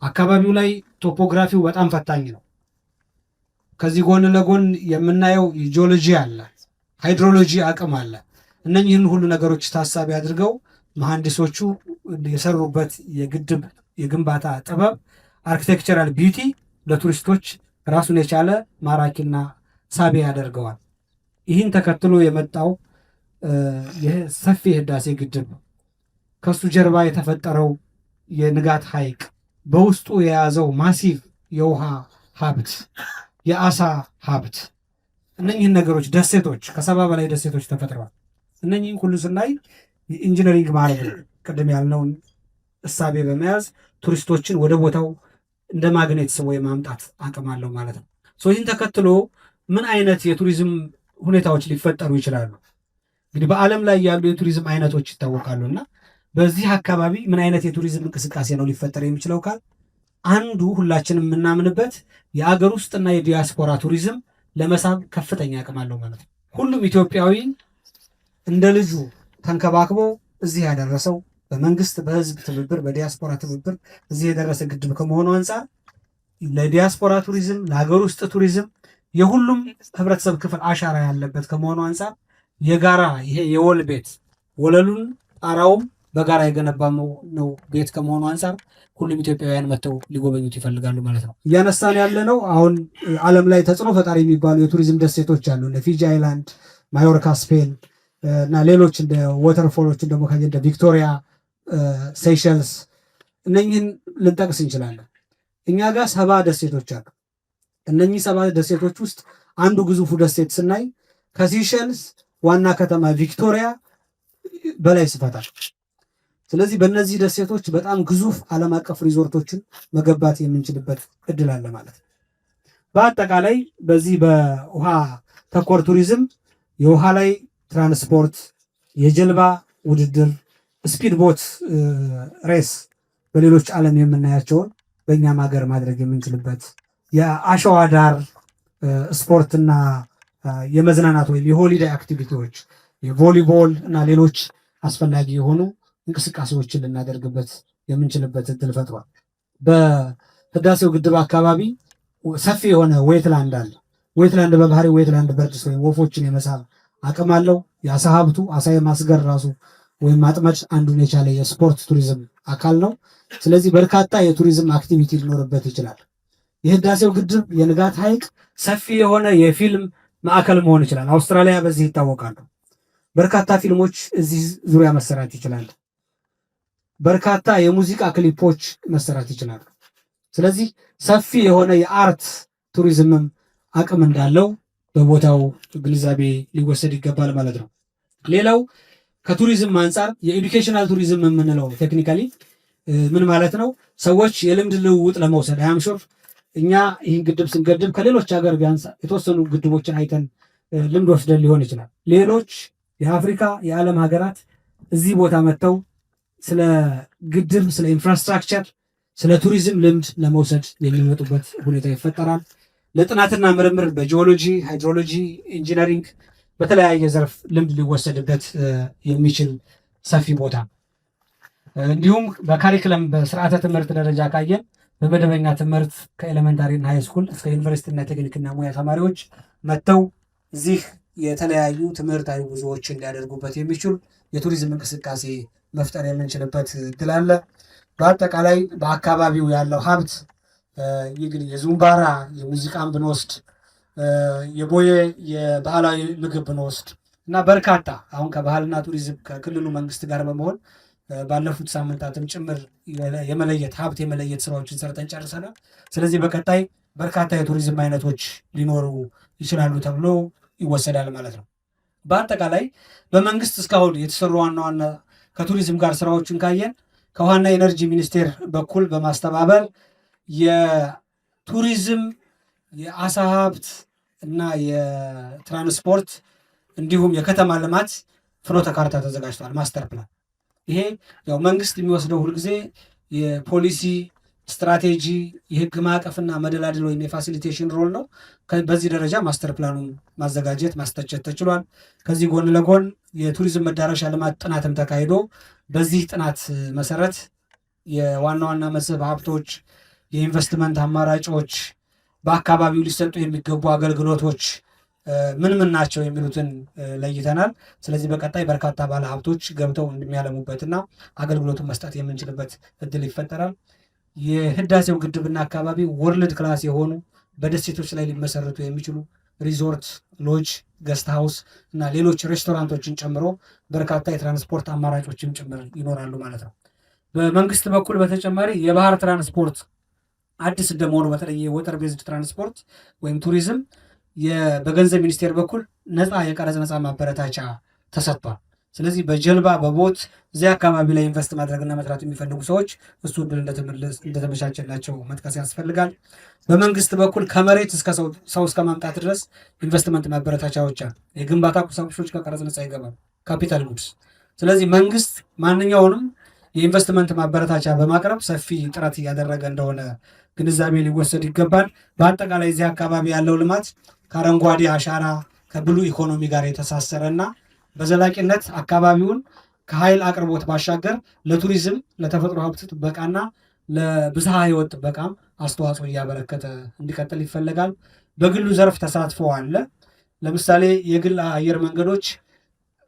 አካባቢው ላይ ቶፖግራፊው በጣም ፈታኝ ነው። ከዚህ ጎን ለጎን የምናየው ጂኦሎጂ አለ። ሃይድሮሎጂ አቅም አለ። እነኚህን ሁሉ ነገሮች ታሳቢ አድርገው መሐንዲሶቹ የሰሩበት የግድብ የግንባታ ጥበብ አርኪቴክቸራል ቢዩቲ ለቱሪስቶች ራሱን የቻለ ማራኪና ሳቢ ያደርገዋል። ይህን ተከትሎ የመጣው ሰፊ የህዳሴ ግድብ ከሱ ጀርባ የተፈጠረው የንጋት ሐይቅ በውስጡ የያዘው ማሲቭ የውሃ ሀብት፣ የአሳ ሀብት፣ እነኚህን ነገሮች ደሴቶች፣ ከ70 በላይ ደሴቶች ተፈጥረዋል። እነኚህን ሁሉ ስናይ የኢንጂነሪንግ ማለት ነው ቅድም ያልነውን እሳቤ በመያዝ ቱሪስቶችን ወደ ቦታው እንደ ማግኔት ስቦ የማምጣት አቅም አለው ማለት ነው። ይህን ተከትሎ ምን አይነት የቱሪዝም ሁኔታዎች ሊፈጠሩ ይችላሉ? እንግዲህ በዓለም ላይ ያሉ የቱሪዝም አይነቶች ይታወቃሉ እና በዚህ አካባቢ ምን አይነት የቱሪዝም እንቅስቃሴ ነው ሊፈጠር የሚችለው ካል አንዱ ሁላችንም የምናምንበት የአገር ውስጥና የዲያስፖራ ቱሪዝም ለመሳብ ከፍተኛ አቅም አለው ማለት ነው። ሁሉም ኢትዮጵያዊ እንደ ልጁ ተንከባክቦ እዚህ ያደረሰው በመንግስት በህዝብ ትብብር በዲያስፖራ ትብብር እዚህ የደረሰ ግድብ ከመሆኑ አንጻር ለዲያስፖራ ቱሪዝም ለሀገር ውስጥ ቱሪዝም የሁሉም ህብረተሰብ ክፍል አሻራ ያለበት ከመሆኑ አንጻር የጋራ ይሄ የወል ቤት ወለሉን ጣራውም በጋራ የገነባ ነው ቤት ከመሆኑ አንጻር ሁሉም ኢትዮጵያውያን መጥተው ሊጎበኙት ይፈልጋሉ ማለት ነው። እያነሳን ያለ ነው አሁን ዓለም ላይ ተጽዕኖ ፈጣሪ የሚባሉ የቱሪዝም ደሴቶች አሉ። እንደ ፊጂ አይላንድ፣ ማዮርካ ስፔን እና ሌሎች እንደ ወተርፎሎች ደግሞ እንደ ቪክቶሪያ፣ ሴይሸልስ እነኝህን ልንጠቅስ እንችላለን። እኛ ጋር 70 ደሴቶች አሉ። እነኚህ 70 ደሴቶች ውስጥ አንዱ ግዙፉ ደሴት ስናይ ከሴይሸልስ ዋና ከተማ ቪክቶሪያ በላይ ስፋታል። ስለዚህ በእነዚህ ደሴቶች በጣም ግዙፍ ዓለም አቀፍ ሪዞርቶችን መገንባት የምንችልበት እድል አለ ማለት ነው። በአጠቃላይ በዚህ በውሃ ተኮር ቱሪዝም የውሃ ላይ ትራንስፖርት፣ የጀልባ ውድድር፣ ስፒድ ቦት ሬስ በሌሎች ዓለም የምናያቸውን በእኛም ሀገር ማድረግ የምንችልበት የአሸዋ ዳር ስፖርትና የመዝናናት ወይም የሆሊዴይ አክቲቪቲዎች የቮሊቦል እና ሌሎች አስፈላጊ የሆኑ እንቅስቃሴዎችን ልናደርግበት የምንችልበት እድል ፈጥሯል። በህዳሴው ግድብ አካባቢ ሰፊ የሆነ ዌትላንድ አለ። ዌትላንድ በባህሪ ዌትላንድ በርድስ ወይም ወፎችን የመሳብ አቅም አለው። የአሳ ሀብቱ አሳ የማስገር ራሱ ወይም ማጥመድ አንዱን የቻለ የስፖርት ቱሪዝም አካል ነው። ስለዚህ በርካታ የቱሪዝም አክቲቪቲ ሊኖርበት ይችላል። የህዳሴው ግድብ የንጋት ሐይቅ ሰፊ የሆነ የፊልም ማዕከል መሆን ይችላል። አውስትራሊያ በዚህ ይታወቃሉ። በርካታ ፊልሞች እዚህ ዙሪያ መሰራት ይችላል። በርካታ የሙዚቃ ክሊፖች መሰራት ይችላሉ። ስለዚህ ሰፊ የሆነ የአርት ቱሪዝምም አቅም እንዳለው በቦታው ግንዛቤ ሊወሰድ ይገባል ማለት ነው። ሌላው ከቱሪዝም አንጻር የኤዱኬሽናል ቱሪዝም የምንለው ቴክኒካሊ ምን ማለት ነው? ሰዎች የልምድ ልውውጥ ለመውሰድ አያምሹር እኛ ይህን ግድብ ስንገድብ ከሌሎች ሀገር ቢያንስ የተወሰኑ ግድቦችን አይተን ልምድ ወስደን ሊሆን ይችላል። ሌሎች የአፍሪካ የዓለም ሀገራት እዚህ ቦታ መጥተው ስለ ግድብ፣ ስለ ኢንፍራስትራክቸር፣ ስለ ቱሪዝም ልምድ ለመውሰድ የሚመጡበት ሁኔታ ይፈጠራል። ለጥናትና ምርምር በጂኦሎጂ፣ ሃይድሮሎጂ፣ ኢንጂነሪንግ በተለያየ ዘርፍ ልምድ ሊወሰድበት የሚችል ሰፊ ቦታ እንዲሁም በካሪክለም በስርዓተ ትምህርት ደረጃ ካየን በመደበኛ ትምህርት ከኤሌመንታሪና ሃይ ስኩል እስከ ዩኒቨርሲቲና ቴክኒክና ሙያ ተማሪዎች መጥተው እዚህ የተለያዩ ትምህርታዊ ጉዞዎችን ሊያደርጉበት የሚችሉ የቱሪዝም እንቅስቃሴ መፍጠር የምንችልበት እድል አለ። በአጠቃላይ በአካባቢው ያለው ሀብት የዙምባራ የሙዚቃን ብንወስድ የቦዬ የባህላዊ ምግብ ብንወስድ እና በርካታ አሁን ከባህልና ቱሪዝም ከክልሉ መንግስት ጋር በመሆን ባለፉት ሳምንታትም ጭምር የመለየት ሀብት የመለየት ስራዎችን ሰርተን ጨርሰናል። ስለዚህ በቀጣይ በርካታ የቱሪዝም አይነቶች ሊኖሩ ይችላሉ ተብሎ ይወሰዳል ማለት ነው። በአጠቃላይ በመንግስት እስካሁን የተሰሩ ዋና ዋና ከቱሪዝም ጋር ስራዎችን ካየን ከውሃና ኤነርጂ ሚኒስቴር በኩል በማስተባበር የቱሪዝም የአሳ ሀብት እና የትራንስፖርት እንዲሁም የከተማ ልማት ፍኖተ ካርታ ተዘጋጅቷል። ማስተር ፕላን ይሄ ያው መንግስት የሚወስደው ሁልጊዜ የፖሊሲ ስትራቴጂ የህግ ማዕቀፍና መደላድል ወይም የፋሲሊቴሽን ሮል ነው። በዚህ ደረጃ ማስተር ፕላኑን ማዘጋጀት ማስተቸት ተችሏል። ከዚህ ጎን ለጎን የቱሪዝም መዳረሻ ልማት ጥናትም ተካሂዶ በዚህ ጥናት መሰረት የዋና ዋና መስህብ ሀብቶች፣ የኢንቨስትመንት አማራጮች፣ በአካባቢው ሊሰጡ የሚገቡ አገልግሎቶች ምን ምን ናቸው የሚሉትን ለይተናል። ስለዚህ በቀጣይ በርካታ ባለሀብቶች ገብተው እንደሚያለሙበትና አገልግሎቱን መስጠት የምንችልበት እድል ይፈጠራል። የህዳሴው ግድብና አካባቢ ወርልድ ክላስ የሆኑ በደሴቶች ላይ ሊመሰረቱ የሚችሉ ሪዞርት፣ ሎጅ፣ ገስት ሃውስ እና ሌሎች ሬስቶራንቶችን ጨምሮ በርካታ የትራንስፖርት አማራጮችም ጭምር ይኖራሉ ማለት ነው። በመንግስት በኩል በተጨማሪ የባህር ትራንስፖርት አዲስ እንደመሆኑ በተለይ የወተር ቤዝድ ትራንስፖርት ወይም ቱሪዝም በገንዘብ ሚኒስቴር በኩል ነፃ የቀረጽ ነፃ ማበረታቻ ተሰጥቷል። ስለዚህ በጀልባ በቦት እዚያ አካባቢ ላይ ኢንቨስት ማድረግና መስራት የሚፈልጉ ሰዎች እሱ እድል እንደተመቻቸላቸው መጥቀስ ያስፈልጋል። በመንግስት በኩል ከመሬት እስከ ሰው እስከ ማምጣት ድረስ ኢንቨስትመንት ማበረታቻዎች አሉ። የግንባታ ቁሳቁሶች ከቀረጽ ነፃ ይገባሉ፣ ካፒታል ጉድስ። ስለዚህ መንግስት ማንኛውንም የኢንቨስትመንት ማበረታቻ በማቅረብ ሰፊ ጥረት እያደረገ እንደሆነ ግንዛቤ ሊወሰድ ይገባል። በአጠቃላይ እዚህ አካባቢ ያለው ልማት ከአረንጓዴ አሻራ ከብሉ ኢኮኖሚ ጋር የተሳሰረና በዘላቂነት አካባቢውን ከኃይል አቅርቦት ባሻገር ለቱሪዝም፣ ለተፈጥሮ ሀብት ጥበቃና ለብዝሃ ህይወት ጥበቃም አስተዋጽኦ እያበረከተ እንዲቀጥል ይፈለጋል። በግሉ ዘርፍ ተሳትፎ አለ። ለምሳሌ የግል አየር መንገዶች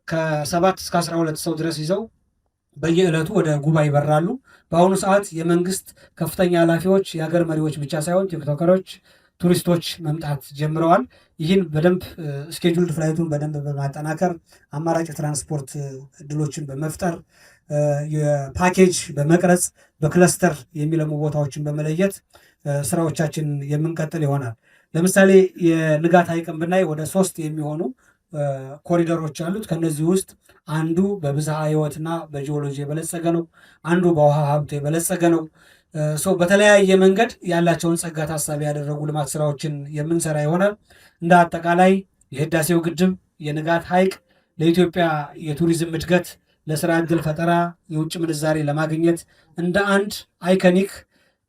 ከ7 እስከ 12 ሰው ድረስ ይዘው በየዕለቱ ወደ ጉባ ይበራሉ። በአሁኑ ሰዓት የመንግስት ከፍተኛ ኃላፊዎች፣ የሀገር መሪዎች ብቻ ሳይሆን ቲክቶከሮች፣ ቱሪስቶች መምጣት ጀምረዋል። ይህን በደንብ ስኬጁልድ ፍላይቱን በደንብ በማጠናከር አማራጭ የትራንስፖርት እድሎችን በመፍጠር የፓኬጅ በመቅረጽ በክለስተር የሚለሙ ቦታዎችን በመለየት ስራዎቻችን የምንቀጥል ይሆናል። ለምሳሌ የንጋት ሐይቅን ብናይ ወደ 3 የሚሆኑ ኮሪደሮች አሉት። ከነዚህ ውስጥ አንዱ በብዝሃ ህይወትና በጂኦሎጂ የበለጸገ ነው። አንዱ በውሃ ሀብት የበለጸገ ነው። በተለያየ መንገድ ያላቸውን ጸጋ ታሳቢ ያደረጉ ልማት ስራዎችን የምንሰራ ይሆናል። እንደ አጠቃላይ የህዳሴው ግድብ፣ የንጋት ሐይቅ ለኢትዮጵያ የቱሪዝም እድገት፣ ለስራ ዕድል ፈጠራ፣ የውጭ ምንዛሬ ለማግኘት እንደ አንድ አይኮኒክ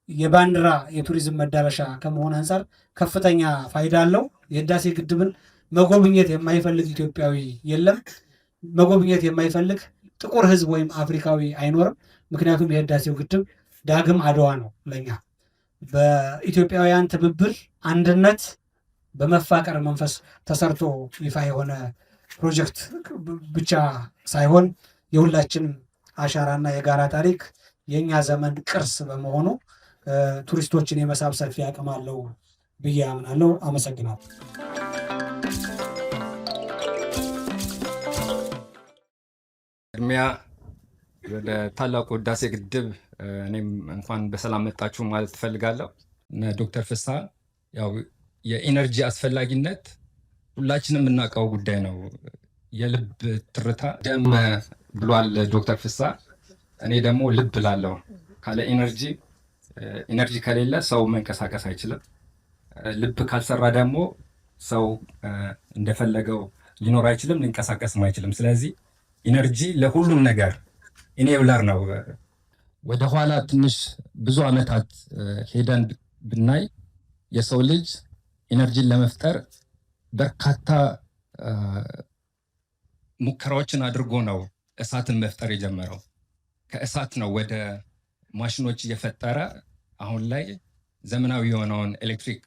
የባንዲራ የቱሪዝም መዳረሻ ከመሆን አንጻር ከፍተኛ ፋይዳ አለው። የህዳሴ ግድብን መጎብኘት የማይፈልግ ኢትዮጵያዊ የለም። መጎብኘት የማይፈልግ ጥቁር ህዝብ ወይም አፍሪካዊ አይኖርም። ምክንያቱም የህዳሴው ግድብ ዳግም አድዋ ነው ለኛ። በኢትዮጵያውያን ትብብር፣ አንድነት፣ በመፋቀር መንፈስ ተሰርቶ ይፋ የሆነ ፕሮጀክት ብቻ ሳይሆን የሁላችንም አሻራና የጋራ ታሪክ የእኛ ዘመን ቅርስ በመሆኑ ቱሪስቶችን የመሳብ ሰፊ አቅም አለው ብዬ አምናለሁ። አመሰግናለሁ። ቅድሚያ ወደ ታላቁ ህዳሴ ግድብ እኔም እንኳን በሰላም መጣችሁ ማለት ትፈልጋለሁ። ዶክተር ፍስሐ ያው የኢነርጂ አስፈላጊነት ሁላችንም የምናውቀው ጉዳይ ነው። የልብ ትርታ ደም ብሏል ዶክተር ፍስሐ። እኔ ደግሞ ልብ ላለሁ። ካለ ኢነርጂ ከሌለ ሰው መንቀሳቀስ አይችልም። ልብ ካልሰራ ደግሞ ሰው እንደፈለገው ሊኖር አይችልም፣ ሊንቀሳቀስም አይችልም። ስለዚህ ኢነርጂ ለሁሉም ነገር ኢኔብለር ነው። ወደኋላ ትንሽ ብዙ ዓመታት ሄደን ብናይ የሰው ልጅ ኢነርጂን ለመፍጠር በርካታ ሙከራዎችን አድርጎ ነው እሳትን መፍጠር የጀመረው። ከእሳት ነው ወደ ማሽኖች እየፈጠረ አሁን ላይ ዘመናዊ የሆነውን ኤሌክትሪክ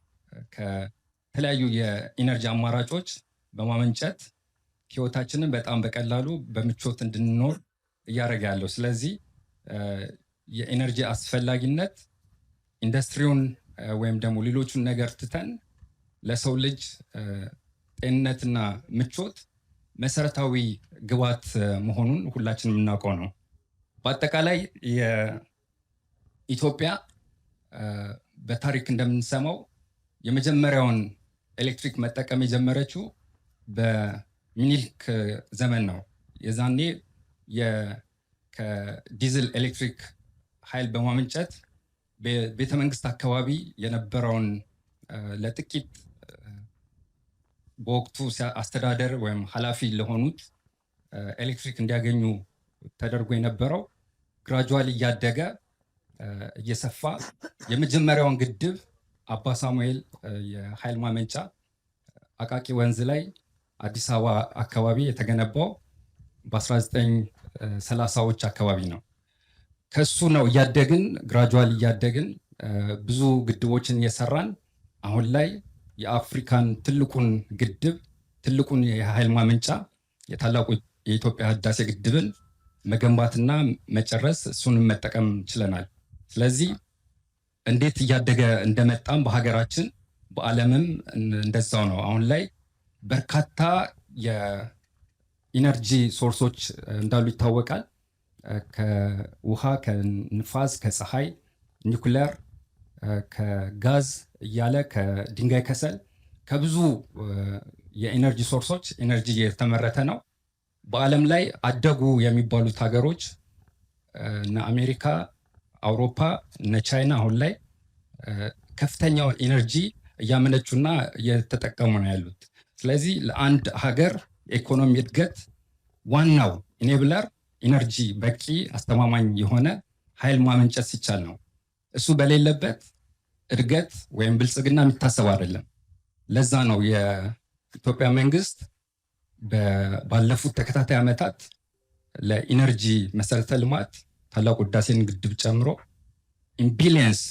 ከተለያዩ የኢነርጂ አማራጮች በማመንጨት ህይወታችንን በጣም በቀላሉ በምቾት እንድንኖር እያደረገ ያለው። ስለዚህ የኢነርጂ አስፈላጊነት ኢንዱስትሪውን ወይም ደግሞ ሌሎቹን ነገር ትተን ለሰው ልጅ ጤንነትና ምቾት መሰረታዊ ግብዓት መሆኑን ሁላችንም የምናውቀው ነው። በአጠቃላይ የኢትዮጵያ በታሪክ እንደምንሰማው የመጀመሪያውን ኤሌክትሪክ መጠቀም የጀመረችው በሚኒልክ ዘመን ነው። የዛኔ ከዲዝል ኤሌክትሪክ ኃይል በማመንጨት ቤተመንግስት አካባቢ የነበረውን ለጥቂት በወቅቱ አስተዳደር ወይም ኃላፊ ለሆኑት ኤሌክትሪክ እንዲያገኙ ተደርጎ የነበረው ግራጁዋሊ እያደገ እየሰፋ የመጀመሪያውን ግድብ አባ ሳሙኤል የኃይል ማመንጫ አቃቂ ወንዝ ላይ አዲስ አበባ አካባቢ የተገነባው በ1930ዎች አካባቢ ነው። ከሱ ነው እያደግን ግራጁዋሊ እያደግን ብዙ ግድቦችን እየሰራን አሁን ላይ የአፍሪካን ትልቁን ግድብ ትልቁን የኃይል ማመንጫ የታላቁ የኢትዮጵያ ህዳሴ ግድብን መገንባትና መጨረስ እሱንም መጠቀም ችለናል። ስለዚህ እንዴት እያደገ እንደመጣም በሀገራችን በዓለምም እንደዛው ነው። አሁን ላይ በርካታ የኢነርጂ ሶርሶች እንዳሉ ይታወቃል። ከውሃ፣ ከንፋስ፣ ከፀሐይ፣ ኒውክሌር፣ ከጋዝ እያለ ከድንጋይ ከሰል ከብዙ የኢነርጂ ሶርሶች ኢነርጂ የተመረተ ነው። በዓለም ላይ አደጉ የሚባሉት ሀገሮች እነ አሜሪካ፣ አውሮፓ፣ እነ ቻይና አሁን ላይ ከፍተኛውን ኢነርጂ እያመነጩና እየተጠቀሙ ነው ያሉት። ስለዚህ ለአንድ ሀገር የኢኮኖሚ እድገት ዋናው ኢኔብለር ኢነርጂ በቂ አስተማማኝ የሆነ ኃይል ማመንጨት ሲቻል ነው። እሱ በሌለበት እድገት ወይም ብልጽግና የሚታሰብ አይደለም። ለዛ ነው የኢትዮጵያ መንግስት ባለፉት ተከታታይ ዓመታት ለኢነርጂ መሰረተ ልማት ታላቁ ህዳሴን ግድብ ጨምሮ ቢሊየንስ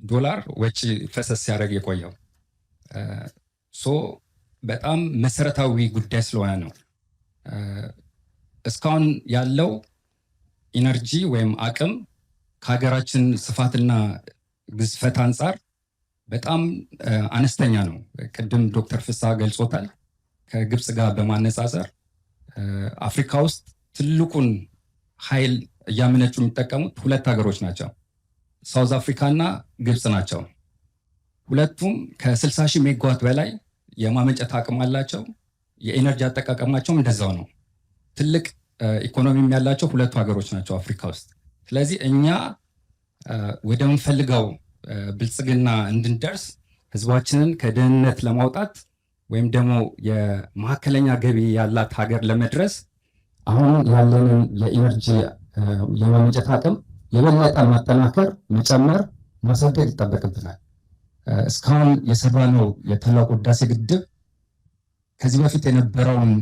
ዶላር ወጪ ፈሰስ ሲያደርግ የቆየው በጣም መሰረታዊ ጉዳይ ስለሆነ ነው። እስካሁን ያለው ኢነርጂ ወይም አቅም ከሀገራችን ስፋትና ግዝፈት አንጻር በጣም አነስተኛ ነው። ቅድም ዶክተር ፍስሐ ገልጾታል። ከግብፅ ጋር በማነጻጸር አፍሪካ ውስጥ ትልቁን ኃይል እያመነጩ የሚጠቀሙት ሁለት ሀገሮች ናቸው፣ ሳውዝ አፍሪካ እና ግብፅ ናቸው። ሁለቱም ከ60 ሺህ ሜጋዋት በላይ የማመንጨት አቅም አላቸው። የኢነርጂ አጠቃቀማቸውም እንደዛው ነው። ትልቅ ኢኮኖሚም ያላቸው ሁለቱ ሀገሮች ናቸው አፍሪካ ውስጥ። ስለዚህ እኛ ወደምንፈልገው ብልጽግና እንድንደርስ ህዝባችንን ከድህነት ለማውጣት ወይም ደግሞ የመካከለኛ ገቢ ያላት ሀገር ለመድረስ አሁን ያለንን የኢነርጂ የማመንጨት አቅም የበለጠ ማጠናከር፣ መጨመር፣ ማሳደግ ይጠበቅብናል። እስካሁን የሰራነው የታላቁ ህዳሴ ግድብ ከዚህ በፊት የነበረውን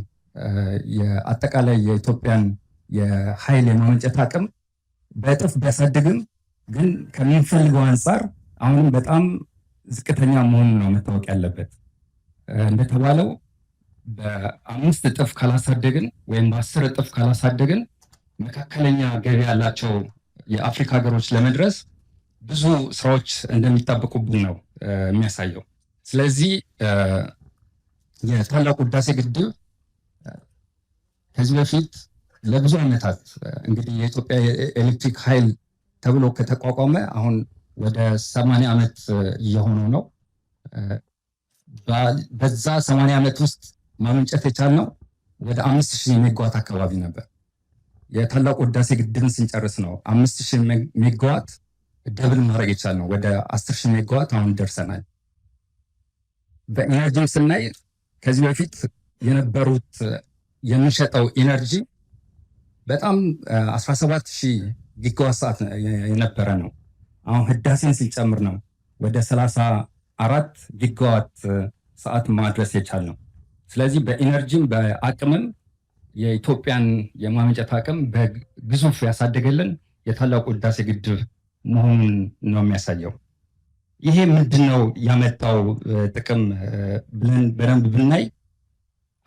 የአጠቃላይ የኢትዮጵያን የኃይል የማመንጨት አቅም በእጥፍ ቢያሳድግም ግን ከምንፈልገው አንጻር አሁንም በጣም ዝቅተኛ መሆኑን ነው መታወቅ ያለበት። እንደተባለው በ5 እጥፍ ካላሳደግን ወይም በ10 እጥፍ ካላሳደግን መካከለኛ ገቢ ያላቸው የአፍሪካ ሀገሮች ለመድረስ ብዙ ስራዎች እንደሚጠበቁብን ነው የሚያሳየው። ስለዚህ የታላቁ ህዳሴ ግድብ ከዚህ በፊት ለብዙ ዓመታት እንግዲህ የኢትዮጵያ ኤሌክትሪክ ኃይል ተብሎ ከተቋቋመ አሁን ወደ 80 ዓመት እየሆነው ነው። በዛ 80 ዓመት ውስጥ ማመንጨት የቻልነው ወደ 5000 ሜጋዋት አካባቢ ነበር። የታላቁ ህዳሴ ግድብን ስንጨርስ ነው 5000 ሜጋዋት ደብል ማድረግ የቻልነው ወደ 10000 ሜጋዋት አሁን ደርሰናል። በኢነርጂም ስናይ ከዚህ በፊት የነበሩት የምንሸጠው ኢነርጂ በጣም 17000 ጊጋዋት ሰዓት የነበረ ነው። አሁን ህዳሴን ሲጨምር ነው ወደ 34 ጊጋዋት ሰዓት ማድረስ የቻልነው። ስለዚህ በኢነርጂም በአቅምም የኢትዮጵያን የማመንጨት አቅም በግዙፍ ያሳደገልን የታላቁ ህዳሴ ግድብ መሆኑን ነው የሚያሳየው። ይሄ ምንድነው ያመጣው ጥቅም ብለን በደንብ ብናይ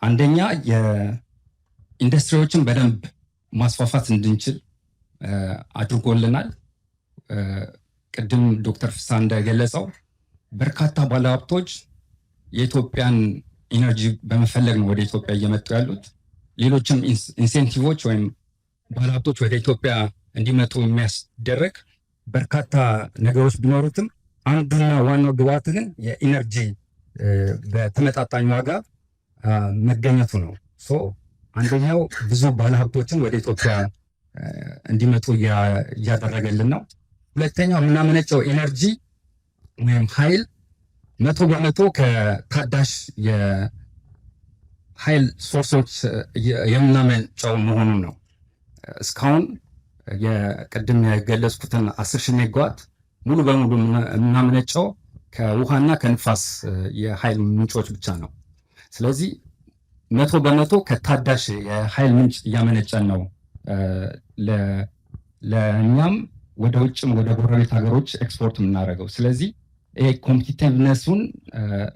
አንደኛ የኢንዱስትሪዎችን በደንብ ማስፋፋት እንድንችል አድርጎልናል። ቅድም ዶክተር ፍስሐ እንደገለጸው በርካታ ባለሀብቶች የኢትዮጵያን ኢነርጂ በመፈለግ ነው ወደ ኢትዮጵያ እየመጡ ያሉት። ሌሎችም ኢንሴንቲቮች ወይም ባለሀብቶች ወደ ኢትዮጵያ እንዲመጡ የሚያስደረግ በርካታ ነገሮች ቢኖሩትም አንዱና ዋናው ግብዓት ግን የኢነርጂ በተመጣጣኝ ዋጋ መገኘቱ ነው። አንደኛው ብዙ ባለሀብቶችን ወደ ኢትዮጵያ እንዲመጡ እያደረገልን ነው። ሁለተኛው የምናመነጨው ኢነርጂ ወይም ኃይል 100% ከታዳሽ የኃይል ሶርሶች የምናመነጨው መሆኑ ነው። እስካሁን የቅድም የገለጽኩትን 10000 ሜጋዋት ሙሉ በሙሉ የምናመነጨው ከውሃና ከንፋስ የኃይል ምንጮች ብቻ ነው። ስለዚህ 100% ከታዳሽ የኃይል ምንጭ እያመነጨን ነው ለእኛም ወደ ውጭም ወደ ጎረቤት ሀገሮች ኤክስፖርት የምናደርገው። ስለዚህ ይሄ ኮምፒቲቲቭነሱን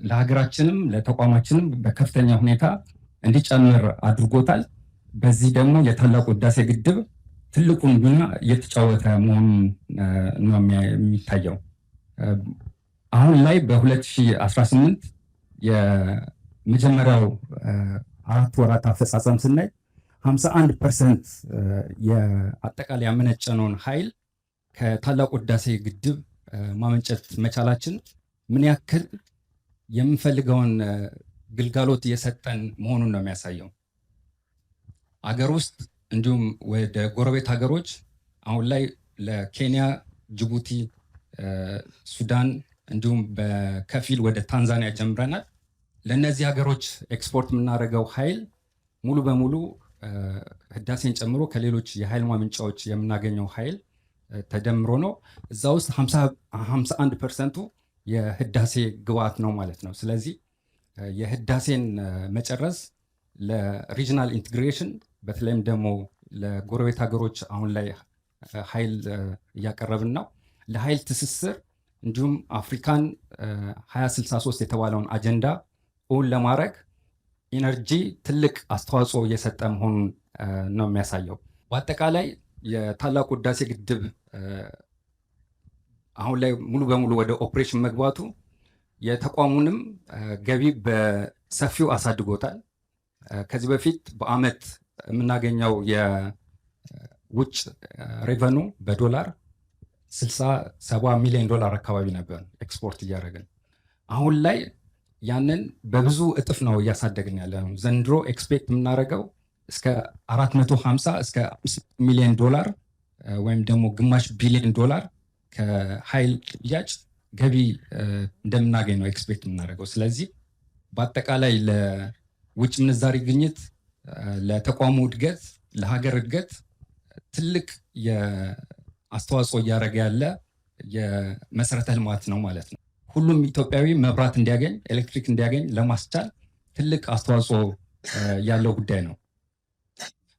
ለሀገራችንም ለተቋማችንም በከፍተኛ ሁኔታ እንዲጨምር አድርጎታል። በዚህ ደግሞ የታላቁ ህዳሴ ግድብ ትልቁን ሚና እየተጫወተ መሆኑን ነው የሚታየው። አሁን ላይ በ2018 የመጀመሪያው 4 ወራት አፈጻጸም ስናይ 51% የአጠቃላይ ያመነጨነውን ኃይል ከታላቁ ህዳሴ ግድብ ማመንጨት መቻላችን ምን ያክል የምንፈልገውን ግልጋሎት እየሰጠን መሆኑን ነው የሚያሳየው። አገር ውስጥ እንዲሁም ወደ ጎረቤት ሀገሮች አሁን ላይ ለኬንያ፣ ጅቡቲ፣ ሱዳን እንዲሁም በከፊል ወደ ታንዛኒያ ጀምረናል። ለእነዚህ ሀገሮች ኤክስፖርት የምናደርገው ኃይል ሙሉ በሙሉ ህዳሴን ጨምሮ ከሌሎች የኃይል ማመንጫዎች የምናገኘው ኃይል ተደምሮ ነው። እዛ ውስጥ 51%ቱ የህዳሴ ግብዓት ነው ማለት ነው። ስለዚህ የህዳሴን መጨረስ ለሪጅናል ኢንቴግሬሽን በተለይም ደግሞ ለጎረቤት ሀገሮች አሁን ላይ ኃይል እያቀረብን ነው። ለኃይል ትስስር እንዲሁም አፍሪካን 2063 የተባለውን አጀንዳ እውን ለማድረግ ኢነርጂ ትልቅ አስተዋጽኦ እየሰጠ መሆኑን ነው የሚያሳየው። በአጠቃላይ የታላቁ ህዳሴ ግድብ አሁን ላይ ሙሉ በሙሉ ወደ ኦፕሬሽን መግባቱ የተቋሙንም ገቢ በሰፊው አሳድጎታል። ከዚህ በፊት በአመት የምናገኘው የውጭ ሬቨኑ በዶላር 67 ሚሊዮን ዶላር አካባቢ ነበር ኤክስፖርት እያደረግን። አሁን ላይ ያንን በብዙ እጥፍ ነው እያሳደግን ያለ ነው። ዘንድሮ ኤክስፔክት የምናደርገው እስከ 450 እስከ 5 ሚሊዮን ዶላር ወይም ደግሞ ግማሽ ቢሊዮን ዶላር ከኃይል ሽያጭ ገቢ እንደምናገኝ ነው ኤክስፔክት የምናደርገው። ስለዚህ በአጠቃላይ ለውጭ ምንዛሪ ግኝት፣ ለተቋሙ እድገት፣ ለሀገር እድገት ትልቅ የአስተዋጽኦ እያደረገ ያለ የመሰረተ ልማት ነው ማለት ነው። ሁሉም ኢትዮጵያዊ መብራት እንዲያገኝ፣ ኤሌክትሪክ እንዲያገኝ ለማስቻል ትልቅ አስተዋጽኦ ያለው ጉዳይ ነው።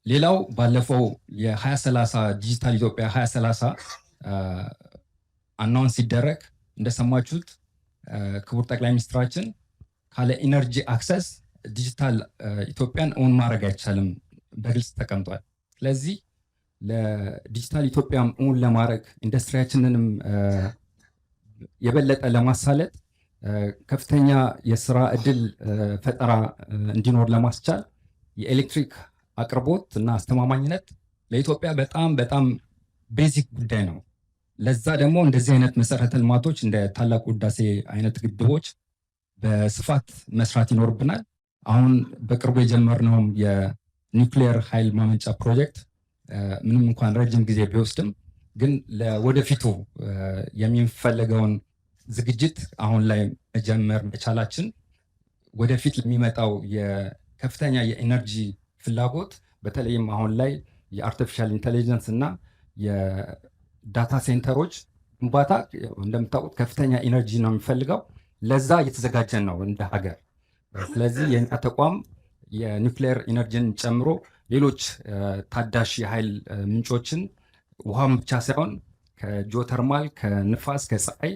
ሌላው ባለፈው የ2030 ዲጂታል ኢትዮጵያ 2030 አናውንስ ሲደረግ እንደሰማችሁት ክቡር ጠቅላይ ሚኒስትራችን ካለ ኢነርጂ አክሰስ ዲጂታል ኢትዮጵያን እውን ማድረግ አይቻልም በግልጽ ተቀምጧል። ስለዚህ ለዲጂታል ኢትዮጵያን እውን ለማድረግ ኢንዱስትሪያችንንም የበለጠ ለማሳለጥ ከፍተኛ የስራ እድል ፈጠራ እንዲኖር ለማስቻል የኤሌክትሪክ አቅርቦት እና አስተማማኝነት ለኢትዮጵያ በጣም በጣም ቤዚክ ጉዳይ ነው። ለዛ ደግሞ እንደዚህ አይነት መሰረተ ልማቶች እንደ ታላቁ ህዳሴ አይነት ግድቦች በስፋት መስራት ይኖርብናል። አሁን በቅርቡ የጀመርነውም የኒውክሊየር ኃይል ማመንጫ ፕሮጀክት ምንም እንኳን ረጅም ጊዜ ቢወስድም ግን ለወደፊቱ የሚፈለገውን ዝግጅት አሁን ላይ መጀመር መቻላችን ወደፊት ለሚመጣው የከፍተኛ የኢነርጂ ፍላጎት በተለይም አሁን ላይ የአርቲፊሻል ኢንቴሊጀንስ እና የዳታ ሴንተሮች ግንባታ እንደምታውቁት ከፍተኛ ኢነርጂ ነው የሚፈልገው። ለዛ እየተዘጋጀን ነው እንደ ሀገር። ስለዚህ የእኛ ተቋም የኒውክሊየር ኢነርጂን ጨምሮ ሌሎች ታዳሽ የኃይል ምንጮችን ውሃም ብቻ ሳይሆን ከጂኦተርማል፣ ከንፋስ፣ ከፀሐይ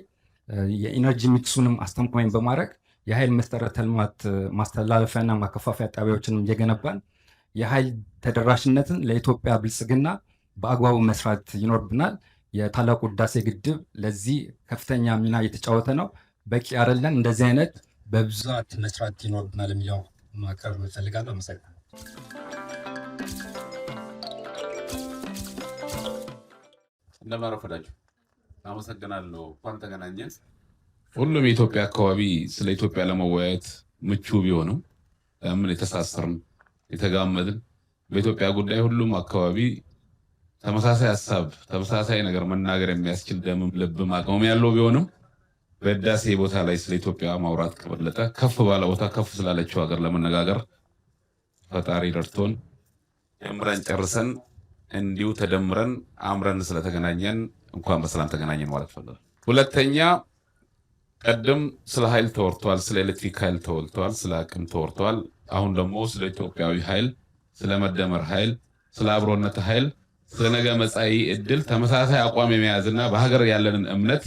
የኢነርጂ ሚክሱንም አስተማማኝ በማድረግ የኃይል መሰረተ ልማት ማስተላለፊያና ማከፋፈያ ጣቢያዎችንም እየገነባን የኃይል ተደራሽነትን ለኢትዮጵያ ብልጽግና በአግባቡ መስራት ይኖርብናል። የታላቁ ህዳሴ ግድብ ለዚህ ከፍተኛ ሚና እየተጫወተ ነው። በቂ አይደለም። እንደዚህ አይነት በብዛት መስራት ይኖርብናል የሚለው ማቅረብ እፈልጋለሁ። አመሰግናለሁ። እንደምን አረፈዳችሁ። አመሰግናለሁ። እንኳን ተገናኘን። ሁሉም የኢትዮጵያ አካባቢ ስለ ኢትዮጵያ ለመወያየት ምቹ ቢሆንም ምን የተሳሰርን የተጋመድን በኢትዮጵያ ጉዳይ ሁሉም አካባቢ ተመሳሳይ ሀሳብ ተመሳሳይ ነገር መናገር የሚያስችል ደምም ልብም አቅምም ያለው ቢሆንም በህዳሴ ቦታ ላይ ስለ ኢትዮጵያ ማውራት ከበለጠ ከፍ ባለ ቦታ ከፍ ስላለችው ሀገር ለመነጋገር ፈጣሪ ረድቶን ጀምረን ጨርሰን እንዲሁ ተደምረን አምረን ስለተገናኘን እንኳን በሰላም ተገናኘን ማለት ፈልጋለሁ። ሁለተኛ ቀደም ስለ ኃይል ተወርቷል፣ ስለ ኤሌክትሪክ ኃይል ተወርቷል፣ ስለ አቅም ተወርቷል። አሁን ደግሞ ስለ ኢትዮጵያዊ ኃይል፣ ስለ መደመር ኃይል፣ ስለ አብሮነት ኃይል፣ ስለ ነገ መጻኢ እድል ተመሳሳይ አቋም የመያዝና በሀገር ያለንን እምነት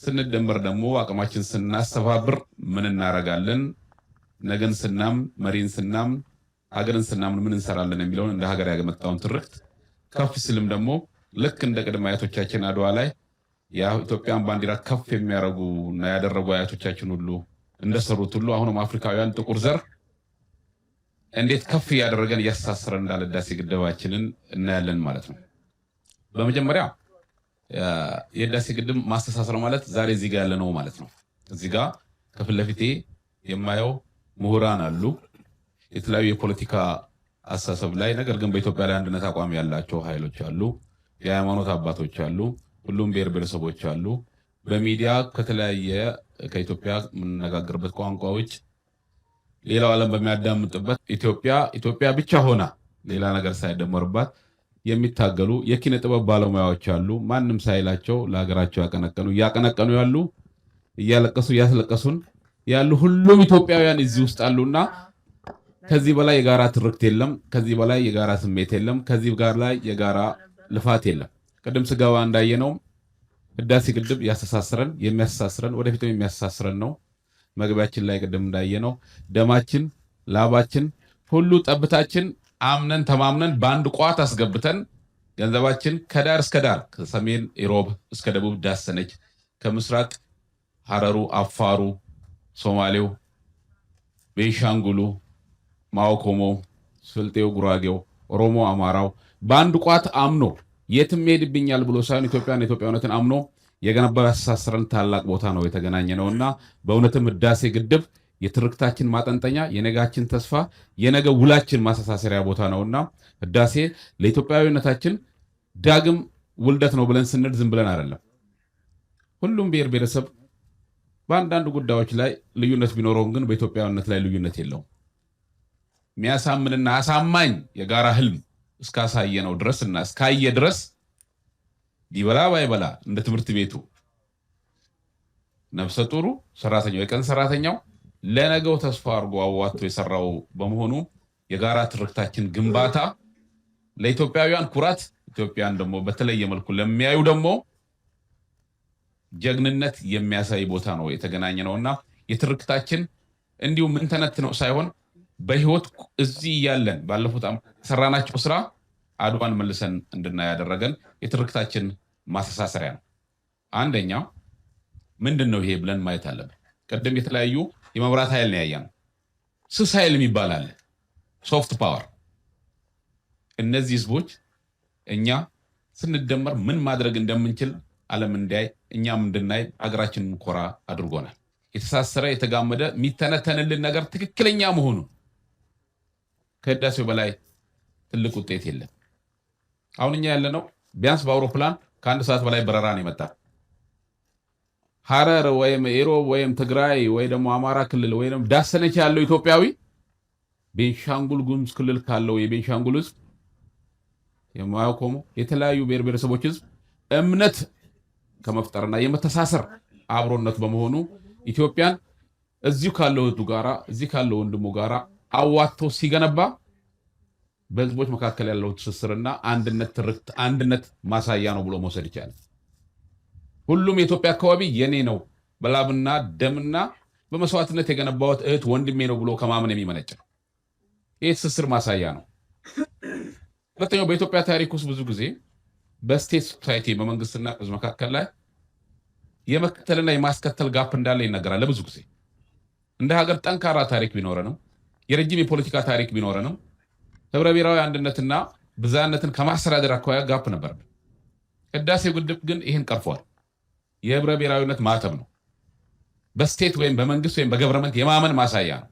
ስንደመር ደግሞ አቅማችን ስናስተባብር ምን እናረጋለን፣ ነገን ስናም መሪን ስናም ሀገርን ስናምን ምን እንሰራለን የሚለውን እንደ ሀገር ያመጣውን ትርክት ከፍ ሲልም ደግሞ ልክ እንደ ቅድመ አያቶቻችን አድዋ ላይ የኢትዮጵያን ባንዲራ ከፍ የሚያደርጉ እና ያደረጉ አያቶቻችን ሁሉ እንደሰሩት ሁሉ አሁንም አፍሪካውያን ጥቁር ዘር እንዴት ከፍ እያደረገን እያስተሳሰረን እንዳለ ህዳሴ ግድባችንን እናያለን ማለት ነው። በመጀመሪያ የህዳሴ ግድብ ማስተሳሰር ማለት ዛሬ እዚህ ጋር ያለ ነው ማለት ነው። እዚህ ጋር ከፊት ለፊቴ የማየው ምሁራን አሉ፣ የተለያዩ የፖለቲካ አስተሳሰብ ላይ ነገር ግን በኢትዮጵያ ላይ አንድነት አቋም ያላቸው ኃይሎች አሉ፣ የሃይማኖት አባቶች አሉ፣ ሁሉም ብሔር ብሔረሰቦች አሉ። በሚዲያ ከተለያየ ከኢትዮጵያ የምንነጋገርበት ቋንቋዎች ሌላው ዓለም በሚያዳምጥበት ኢትዮጵያ ብቻ ሆና ሌላ ነገር ሳይደመርባት የሚታገሉ የኪነ ጥበብ ባለሙያዎች አሉ። ማንም ሳይላቸው ለሀገራቸው እያቀነቀኑ ያሉ እያለቀሱ እያስለቀሱን ያሉ ሁሉም ኢትዮጵያውያን እዚህ ውስጥ አሉና ከዚህ በላይ የጋራ ትርክት የለም። ከዚህ በላይ የጋራ ስሜት የለም። ከዚህ ጋር ላይ የጋራ ልፋት የለም። ቅድም ስጋዋ እንዳየነው ህዳሴ ግድብ ያስተሳስረን የሚያስተሳስረን ወደፊትም የሚያስተሳስረን ነው። መግቢያችን ላይ ቅድም እንዳየነው ደማችን፣ ላባችን፣ ሁሉ ጠብታችን አምነን ተማምነን በአንድ ቋት አስገብተን ገንዘባችን ከዳር እስከ ዳር ከሰሜን ኢሮብ እስከ ደቡብ ዳሰነች፣ ከምስራቅ ሐረሩ፣ አፋሩ፣ ሶማሌው፣ ቤንሻንጉሉ፣ ማኦኮሞ፣ ስልጤው፣ ጉራጌው፣ ኦሮሞ፣ አማራው በአንድ ቋት አምኖ የትም ሄድብኛል ብሎ ሳይሆን ኢትዮጵያነትን አምኖ የገነባው ያስተሳሰረን ታላቅ ቦታ ነው የተገናኘ ነውና በእውነትም ህዳሴ ግድብ የትርክታችን ማጠንጠኛ፣ የነጋችን ተስፋ፣ የነገ ውላችን ማስተሳሰሪያ ቦታ ነውና ህዳሴ ለኢትዮጵያዊነታችን ዳግም ውልደት ነው ብለን ስንል ዝም ብለን አይደለም። ሁሉም ብሔር ብሔረሰብ በአንዳንድ ጉዳዮች ላይ ልዩነት ቢኖረውም ግን በኢትዮጵያዊነት ላይ ልዩነት የለውም። የሚያሳምንና አሳማኝ የጋራ ህልም እስካሳየነው ድረስ እና እስካየ ድረስ ቢበላ ባይበላ እንደ ትምህርት ቤቱ ነፍሰ ጡሩ ሰራተኛው የቀን ሰራተኛው ለነገው ተስፋ አድርጎ አዋጥቶ የሰራው በመሆኑ የጋራ ትርክታችን ግንባታ ለኢትዮጵያውያን ኩራት፣ ኢትዮጵያን ደግሞ በተለየ መልኩ ለሚያዩ ደግሞ ጀግንነት የሚያሳይ ቦታ ነው የተገናኘ ነውና የትርክታችን እንዲሁ ምን ተነትነው ሳይሆን በህይወት እዚህ ያለን ባለፉት ሰራናቸው ስራ አድዋን መልሰን እንድናይ ያደረገን የትርክታችን ማስተሳሰሪያ ነው። አንደኛው ምንድነው ይሄ ብለን ማየት አለብን። ቀደም የተለያዩ የመብራት ኃይል ነው ያያነው። ስስ ኃይል የሚባል አለ፣ ሶፍት ፓወር። እነዚህ ህዝቦች እኛ ስንደመር ምን ማድረግ እንደምንችል ዓለም እንዲያይ እኛም እንድናይ ሀገራችንን ኮራ አድርጎናል። የተሳሰረ የተጋመደ የሚተነተንልን ነገር ትክክለኛ መሆኑ ከህዳሴው በላይ ትልቅ ውጤት የለም። አሁን እኛ ያለነው ቢያንስ በአውሮፕላን ከአንድ ሰዓት በላይ በረራ ነው የመጣ ሐረር ወይም ኢሮብ ወይም ትግራይ ወይ ደግሞ አማራ ክልል ወይ ደግሞ ዳሰነች ያለው ኢትዮጵያዊ ቤንሻንጉል ጉሙዝ ክልል ካለው የቤንሻንጉል ህዝብ የማያውቀው የተለያዩ ብሔር ብሔረሰቦች ህዝብ እምነት ከመፍጠርና የመተሳሰር አብሮነት በመሆኑ ኢትዮጵያን እዚሁ ካለው እህቱ ጋራ እዚህ ካለው ወንድሙ ጋራ አዋጥቶ ሲገነባ በህዝቦች መካከል ያለው ትስስርና አንድነት ትርክት አንድነት ማሳያ ነው ብሎ መውሰድ ይቻላል። ሁሉም የኢትዮጵያ አካባቢ የኔ ነው በላብና ደምና በመስዋዕትነት የገነባውት እህት ወንድሜ ነው ብሎ ከማመን የሚመነጭ ነው። ይህ ትስስር ማሳያ ነው። ሁለተኛው በኢትዮጵያ ታሪክ ውስጥ ብዙ ጊዜ በስቴት ሶሳይቲ በመንግስትና ህዝብ መካከል ላይ የመከተልና የማስከተል ጋፕ እንዳለ ይነገራል። ለብዙ ጊዜ እንደ ሀገር ጠንካራ ታሪክ ቢኖረንም የረጅም የፖለቲካ ታሪክ ቢኖረንም ህብረ ብሔራዊ አንድነትና ብዝሃነትን ከማስተዳደር አኳያ ጋፕ ነበር። ህዳሴው ግድብ ግን ይህን ቀርፏል። የህብረ ብሔራዊነት ማተም ነው። በስቴት ወይም በመንግስት ወይም በገቨርንመንት የማመን ማሳያ ነው።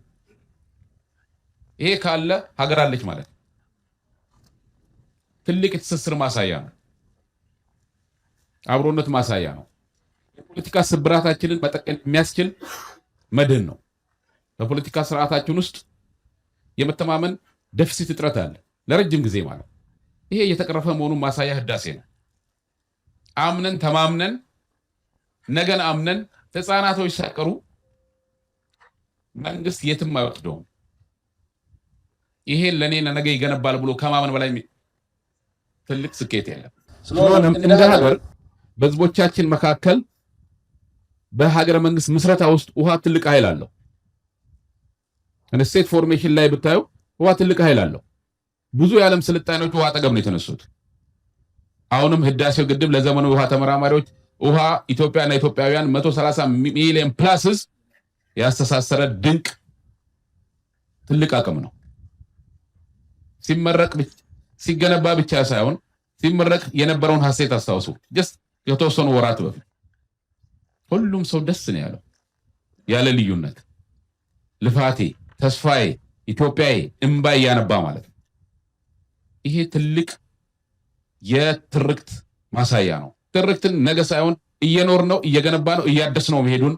ይሄ ካለ ሀገር አለች ማለት ነው። ትልቅ የትስስር ማሳያ ነው። አብሮነት ማሳያ ነው። የፖለቲካ ስብራታችንን መጠቀም የሚያስችል መድህን ነው። በፖለቲካ ስርዓታችን ውስጥ የመተማመን ደፊሲት እጥረት አለ ለረጅም ጊዜ ማለት። ይሄ እየተቀረፈ መሆኑን ማሳያ ህዳሴ ነው። አምነን ተማምነን ነገን አምነን ህፃናቶች ሳይቀሩ መንግስት የትም አይወስደውም ይሄ ለኔ ነገ ይገነባል ብሎ ከማመን በላይ ትልቅ ስኬት የለም። ስለሆነም እንደ ሀገር በህዝቦቻችን መካከል በሀገረ መንግስት ምስረታ ውስጥ ውሃ ትልቅ ኃይል አለው። ስቴት ፎርሜሽን ላይ ብታዩ ውሃ ትልቅ ኃይል አለው። ብዙ የዓለም ስልጣኔዎች ውሃ አጠገብ ነው የተነሱት። አሁንም ህዳሴው ግድብ ለዘመኑ ውሃ ተመራማሪዎች ውሃ ኢትዮጵያና ኢትዮጵያውያን 130 ሚሊዮን ፕላስስ ያስተሳሰረ ድንቅ ትልቅ አቅም ነው። ሲገነባ ብቻ ሳይሆን ሲመረቅ የነበረውን ሀሴት አስታውሱ። ጀስት የተወሰኑ ወራት በፊት ሁሉም ሰው ደስ ነው ያለው ያለ ልዩነት። ልፋቴ፣ ተስፋዬ፣ ኢትዮጵያዬ እምባ እያነባ ማለት ነው። ይሄ ትልቅ የትርክት ማሳያ ነው። ትርክትን ነገ ሳይሆን እየኖር ነው፣ እየገነባ ነው፣ እያደስ ነው መሄዱን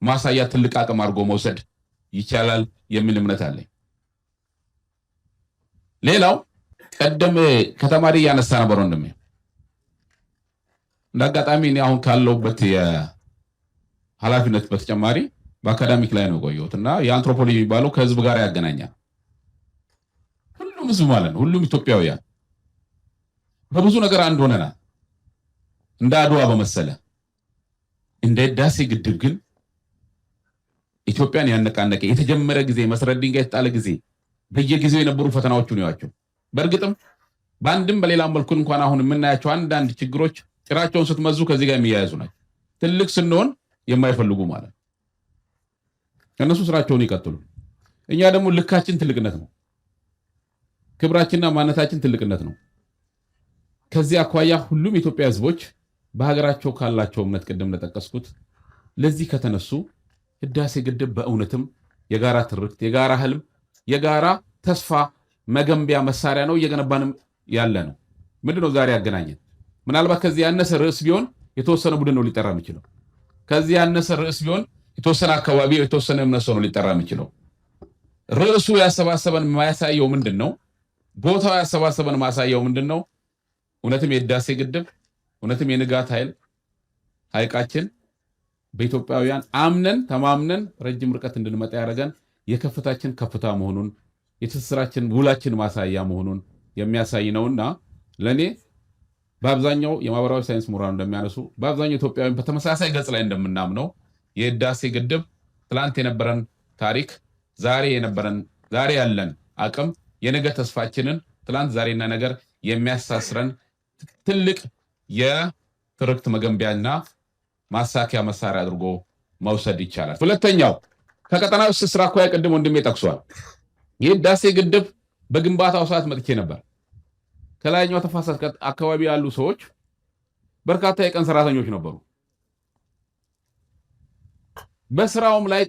ማሳያ ትልቅ አቅም አድርጎ መውሰድ ይቻላል የሚል እምነት አለኝ። ሌላው ቀደም ከተማሪ እያነሳ ነበር ወንድሜ። እንዳጋጣሚ እኔ አሁን ካለውበት የኃላፊነት በተጨማሪ በአካዳሚክ ላይ ነው ቆየሁት እና የአንትሮፖሎጂ የሚባለው ከህዝብ ጋር ያገናኛል። ሁሉም ህዝብ ማለት ነው፣ ሁሉም ኢትዮጵያውያን በብዙ ነገር አንድ ሆነናል። እንደ አድዋ በመሰለ እንደ ህዳሴ ግድብ ግን ኢትዮጵያን ያነቃነቀ የተጀመረ ጊዜ መሰረት ድንጋይ የተጣለ ጊዜ በየጊዜው የነበሩ ፈተናዎቹን ያዋቸው። በእርግጥም በአንድም በሌላም መልኩ እንኳን አሁን የምናያቸው አንዳንድ ችግሮች ጭራቸውን ስትመዙ ከዚህ ጋር የሚያያዙ ናቸው። ትልቅ ስንሆን የማይፈልጉ ማለት ነው። እነሱ ስራቸውን ይቀጥሉ። እኛ ደግሞ ልካችን ትልቅነት ነው። ክብራችንና ማንነታችን ትልቅነት ነው። ከዚህ አኳያ ሁሉም የኢትዮጵያ ህዝቦች በሀገራቸው ካላቸው እምነት ቅድም እንደጠቀስኩት ለዚህ ከተነሱ ህዳሴ ግድብ በእውነትም የጋራ ትርክት፣ የጋራ ህልም፣ የጋራ ተስፋ መገንቢያ መሳሪያ ነው። እየገነባንም ያለ ነው። ምንድነው ዛሬ ያገናኘን? ምናልባት ከዚህ ያነሰ ርዕስ ቢሆን የተወሰነ ቡድን ነው ሊጠራ የሚችለው። ከዚህ ያነሰ ርዕስ ቢሆን የተወሰነ አካባቢ፣ የተወሰነ እምነት ሰው ነው ሊጠራ የሚችለው። ርዕሱ ያሰባሰበን ማያሳየው ምንድን ነው? ቦታው ያሰባሰበን ማሳያው ምንድን ነው? እውነትም የህዳሴ ግድብ እውነትም የንጋት ሐይቃችን በኢትዮጵያውያን አምነን ተማምነን ረጅም ርቀት እንድንመጣ ያደረገን የከፍታችን ከፍታ መሆኑን የትስስራችን ውላችን ማሳያ መሆኑን የሚያሳይ ነውና ለኔ በአብዛኛው የማህበራዊ ሳይንስ ምሁራን እንደሚያነሱ በአብዛኛው ኢትዮጵያውያን በተመሳሳይ ገጽ ላይ እንደምናምነው የህዳሴ ግድብ ትላንት የነበረን ታሪክ፣ ዛሬ ያለን አቅም፣ የነገ ተስፋችንን ትላንት ዛሬና ነገር የሚያሳስረን ትልቅ የትርክት መገንቢያና ማሳኪያ መሳሪያ አድርጎ መውሰድ ይቻላል። ሁለተኛው ከቀጠናዊ ትስስር አኳያ ቅድም ወንድሜ ጠቅሷል። የህዳሴ ግድብ በግንባታው ሰዓት መጥቼ ነበር። ከላይኛው ተፋሰስ አካባቢ ያሉ ሰዎች በርካታ የቀን ሰራተኞች ነበሩ። በስራውም ላይ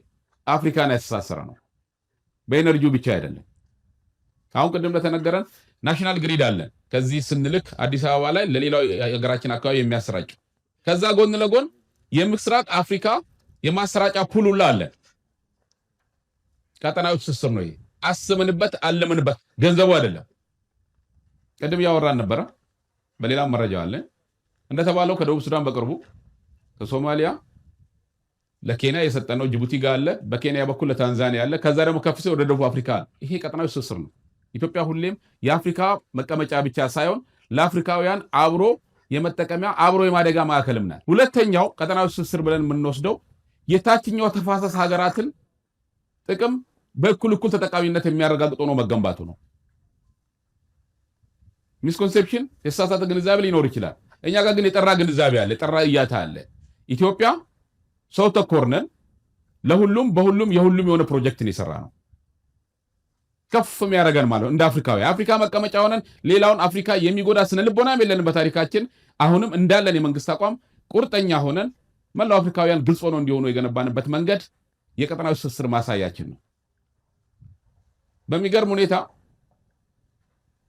አፍሪካን ያስተሳሰረ ነው። በኤነርጂው ብቻ አይደለም። አሁን ቅድም እንደተነገረን ናሽናል ግሪድ አለን። ከዚህ ስንልክ አዲስ አበባ ላይ ለሌላው የሀገራችን አካባቢ የሚያሰራጭ፣ ከዛ ጎን ለጎን የምስራቅ አፍሪካ የማሰራጫ ፑል ሁላ አለን። ቀጠናዊ ትስስር ነው ይሄ። አስመንበት አለምንበት፣ ገንዘቡ አይደለም። ቅድም ያወራን ነበረ፣ በሌላም መረጃ አለ እንደተባለው ከደቡብ ሱዳን በቅርቡ ከሶማሊያ ለኬንያ የሰጠነው ጅቡቲ ጋር አለ፣ በኬንያ በኩል ለታንዛኒያ አለ፣ ከዛ ደግሞ ከፍ ሲል ወደ ደቡብ አፍሪካ አለ። ይሄ ቀጠናዊ ትስስር ነው። ኢትዮጵያ ሁሌም የአፍሪካ መቀመጫ ብቻ ሳይሆን ለአፍሪካውያን አብሮ የመጠቀሚያ አብሮ የማደጋ ማዕከልም ናት። ሁለተኛው ቀጠናዊ ትስስር ብለን የምንወስደው የታችኛው ተፋሰስ ሀገራትን ጥቅም በእኩል ተጠቃሚነት የሚያረጋግጥ ሆኖ መገንባቱ ነው። ሚስኮንሴፕሽን የተሳሳተ ግንዛቤ ሊኖር ይችላል። እኛ ጋር ግን የጠራ ግንዛቤ አለ፣ የጠራ እይታ አለ። ኢትዮጵያ ሰው ተኮር ነን። ለሁሉም በሁሉም የሁሉም የሆነ ፕሮጀክትን የሰራ ነው ከፍ የሚያደርገን ማለት እንደ አፍሪካዊ አፍሪካ መቀመጫ ሆነን ሌላውን አፍሪካ የሚጎዳ ስነ ልቦናም የለንም በታሪካችን። አሁንም እንዳለን የመንግስት አቋም ቁርጠኛ ሆነን መላው አፍሪካውያን ግልጽ ሆነው እንዲሆኑ የገነባንበት መንገድ የቀጠናዊ ትስስር ማሳያችን ነው። በሚገርም ሁኔታ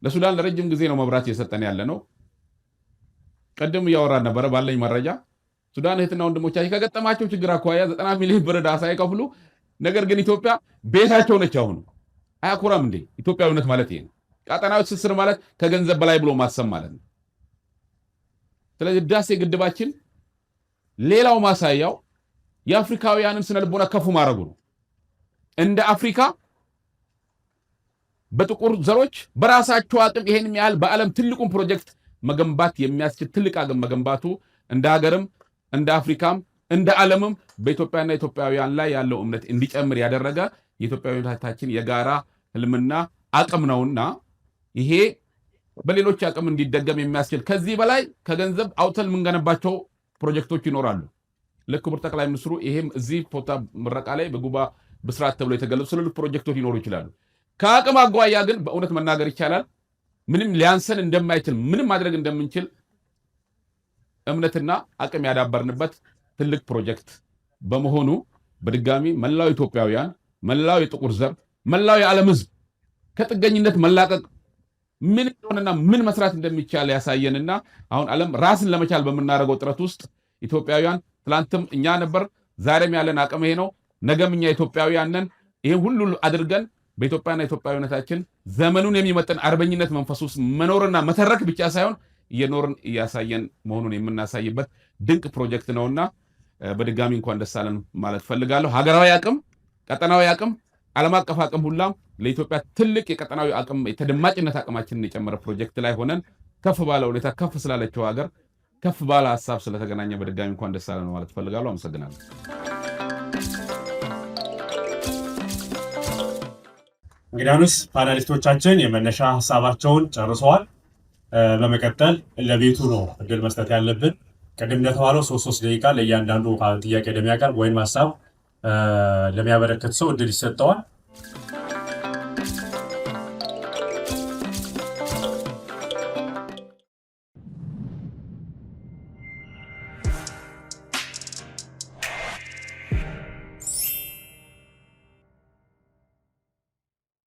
ለሱዳን ለረጅም ጊዜ ነው መብራት እየሰጠን ያለ ነው። ቀደም እያወራን ነበረ። ባለኝ መረጃ ሱዳን እህትና ወንድሞቻችን ከገጠማቸው ችግር አኳያ 90 ሚሊዮን ብር ዕዳ ሳይከፍሉ፣ ነገር ግን ኢትዮጵያ ቤታቸው ነች። አሁን አያኮራም እንዴ? ኢትዮጵያዊነት ማለት ይሄ ነው። ቀጠናዊ ትስስር ማለት ከገንዘብ በላይ ብሎ ማሰብ ማለት ነው። ስለዚህ ህዳሴ ግድባችን ሌላው ማሳያው የአፍሪካውያንን ስነ ልቦና ከፍ ማድረጉ ነው። እንደ አፍሪካ በጥቁር ዘሮች በራሳቸው አቅም ይሄን ያህል በዓለም ትልቁን ፕሮጀክት መገንባት የሚያስችል ትልቅ አቅም መገንባቱ እንደ ሀገርም እንደ አፍሪካም እንደ ዓለምም በኢትዮጵያና ኢትዮጵያውያን ላይ ያለው እምነት እንዲጨምር ያደረገ የኢትዮጵያዊነታችን የጋራ ህልምና አቅም ነውና ይሄ በሌሎች አቅም እንዲደገም የሚያስችል ከዚህ በላይ ከገንዘብ አውጥተን የምንገነባቸው ፕሮጀክቶች ይኖራሉ። ለክቡር ጠቅላይ ሚኒስትሩ ይሄም እዚህ ፎታ ምረቃ ላይ በጉባ ብስራት ተብሎ የተገለጹ ስለ ፕሮጀክቶች ሊኖሩ ይችላሉ። ከአቅም አጓያ ግን በእውነት መናገር ይቻላል ምንም ሊያንሰን እንደማይችል ምንም ማድረግ እንደምንችል እምነትና አቅም ያዳበርንበት ትልቅ ፕሮጀክት በመሆኑ በድጋሚ መላው ኢትዮጵያውያን፣ መላው የጥቁር ዘር፣ መላው የዓለም ህዝብ ከጥገኝነት መላቀቅ ምን እንደሆነና ምን መስራት እንደሚቻል ያሳየንና አሁን ዓለም ራስን ለመቻል በምናደርገው ጥረት ውስጥ ኢትዮጵያውያን ትላንትም እኛ ነበር፣ ዛሬም ያለን አቅም ይሄ ነው፣ ነገም እኛ ኢትዮጵያውያን ነን። ይሄን ሁሉ አድርገን በኢትዮጵያና ኢትዮጵያዊነታችን ዘመኑን የሚመጥን አርበኝነት መንፈስ ውስጥ መኖርና መተረክ ብቻ ሳይሆን እየኖርን እያሳየን መሆኑን የምናሳይበት ድንቅ ፕሮጀክት ነውና በድጋሚ እንኳን ደስ አለን ማለት ፈልጋለሁ። ሀገራዊ አቅም፣ ቀጠናዊ አቅም፣ ዓለም አቀፍ አቅም ሁላም ለኢትዮጵያ ትልቅ የቀጠናዊ አቅም የተደማጭነት አቅማችንን የጨመረ ፕሮጀክት ላይ ሆነን ከፍ ባለ ሁኔታ ከፍ ስላለችው ሀገር ከፍ ባለ ሀሳብ ስለተገናኘ በድጋሚ እንኳን ደስ አለን ማለት ፈልጋለሁ። አመሰግናለሁ። እንግዲያውስ ፓናሊስቶቻችን የመነሻ ሀሳባቸውን ጨርሰዋል። በመቀጠል ለቤቱ ነው እድል መስጠት ያለብን። ቅድም እንደተባለው 3 ደቂቃ ለእያንዳንዱ ጥያቄ ለሚያቀርብ ወይም ሀሳብ ለሚያበረክት ሰው እድል ይሰጠዋል።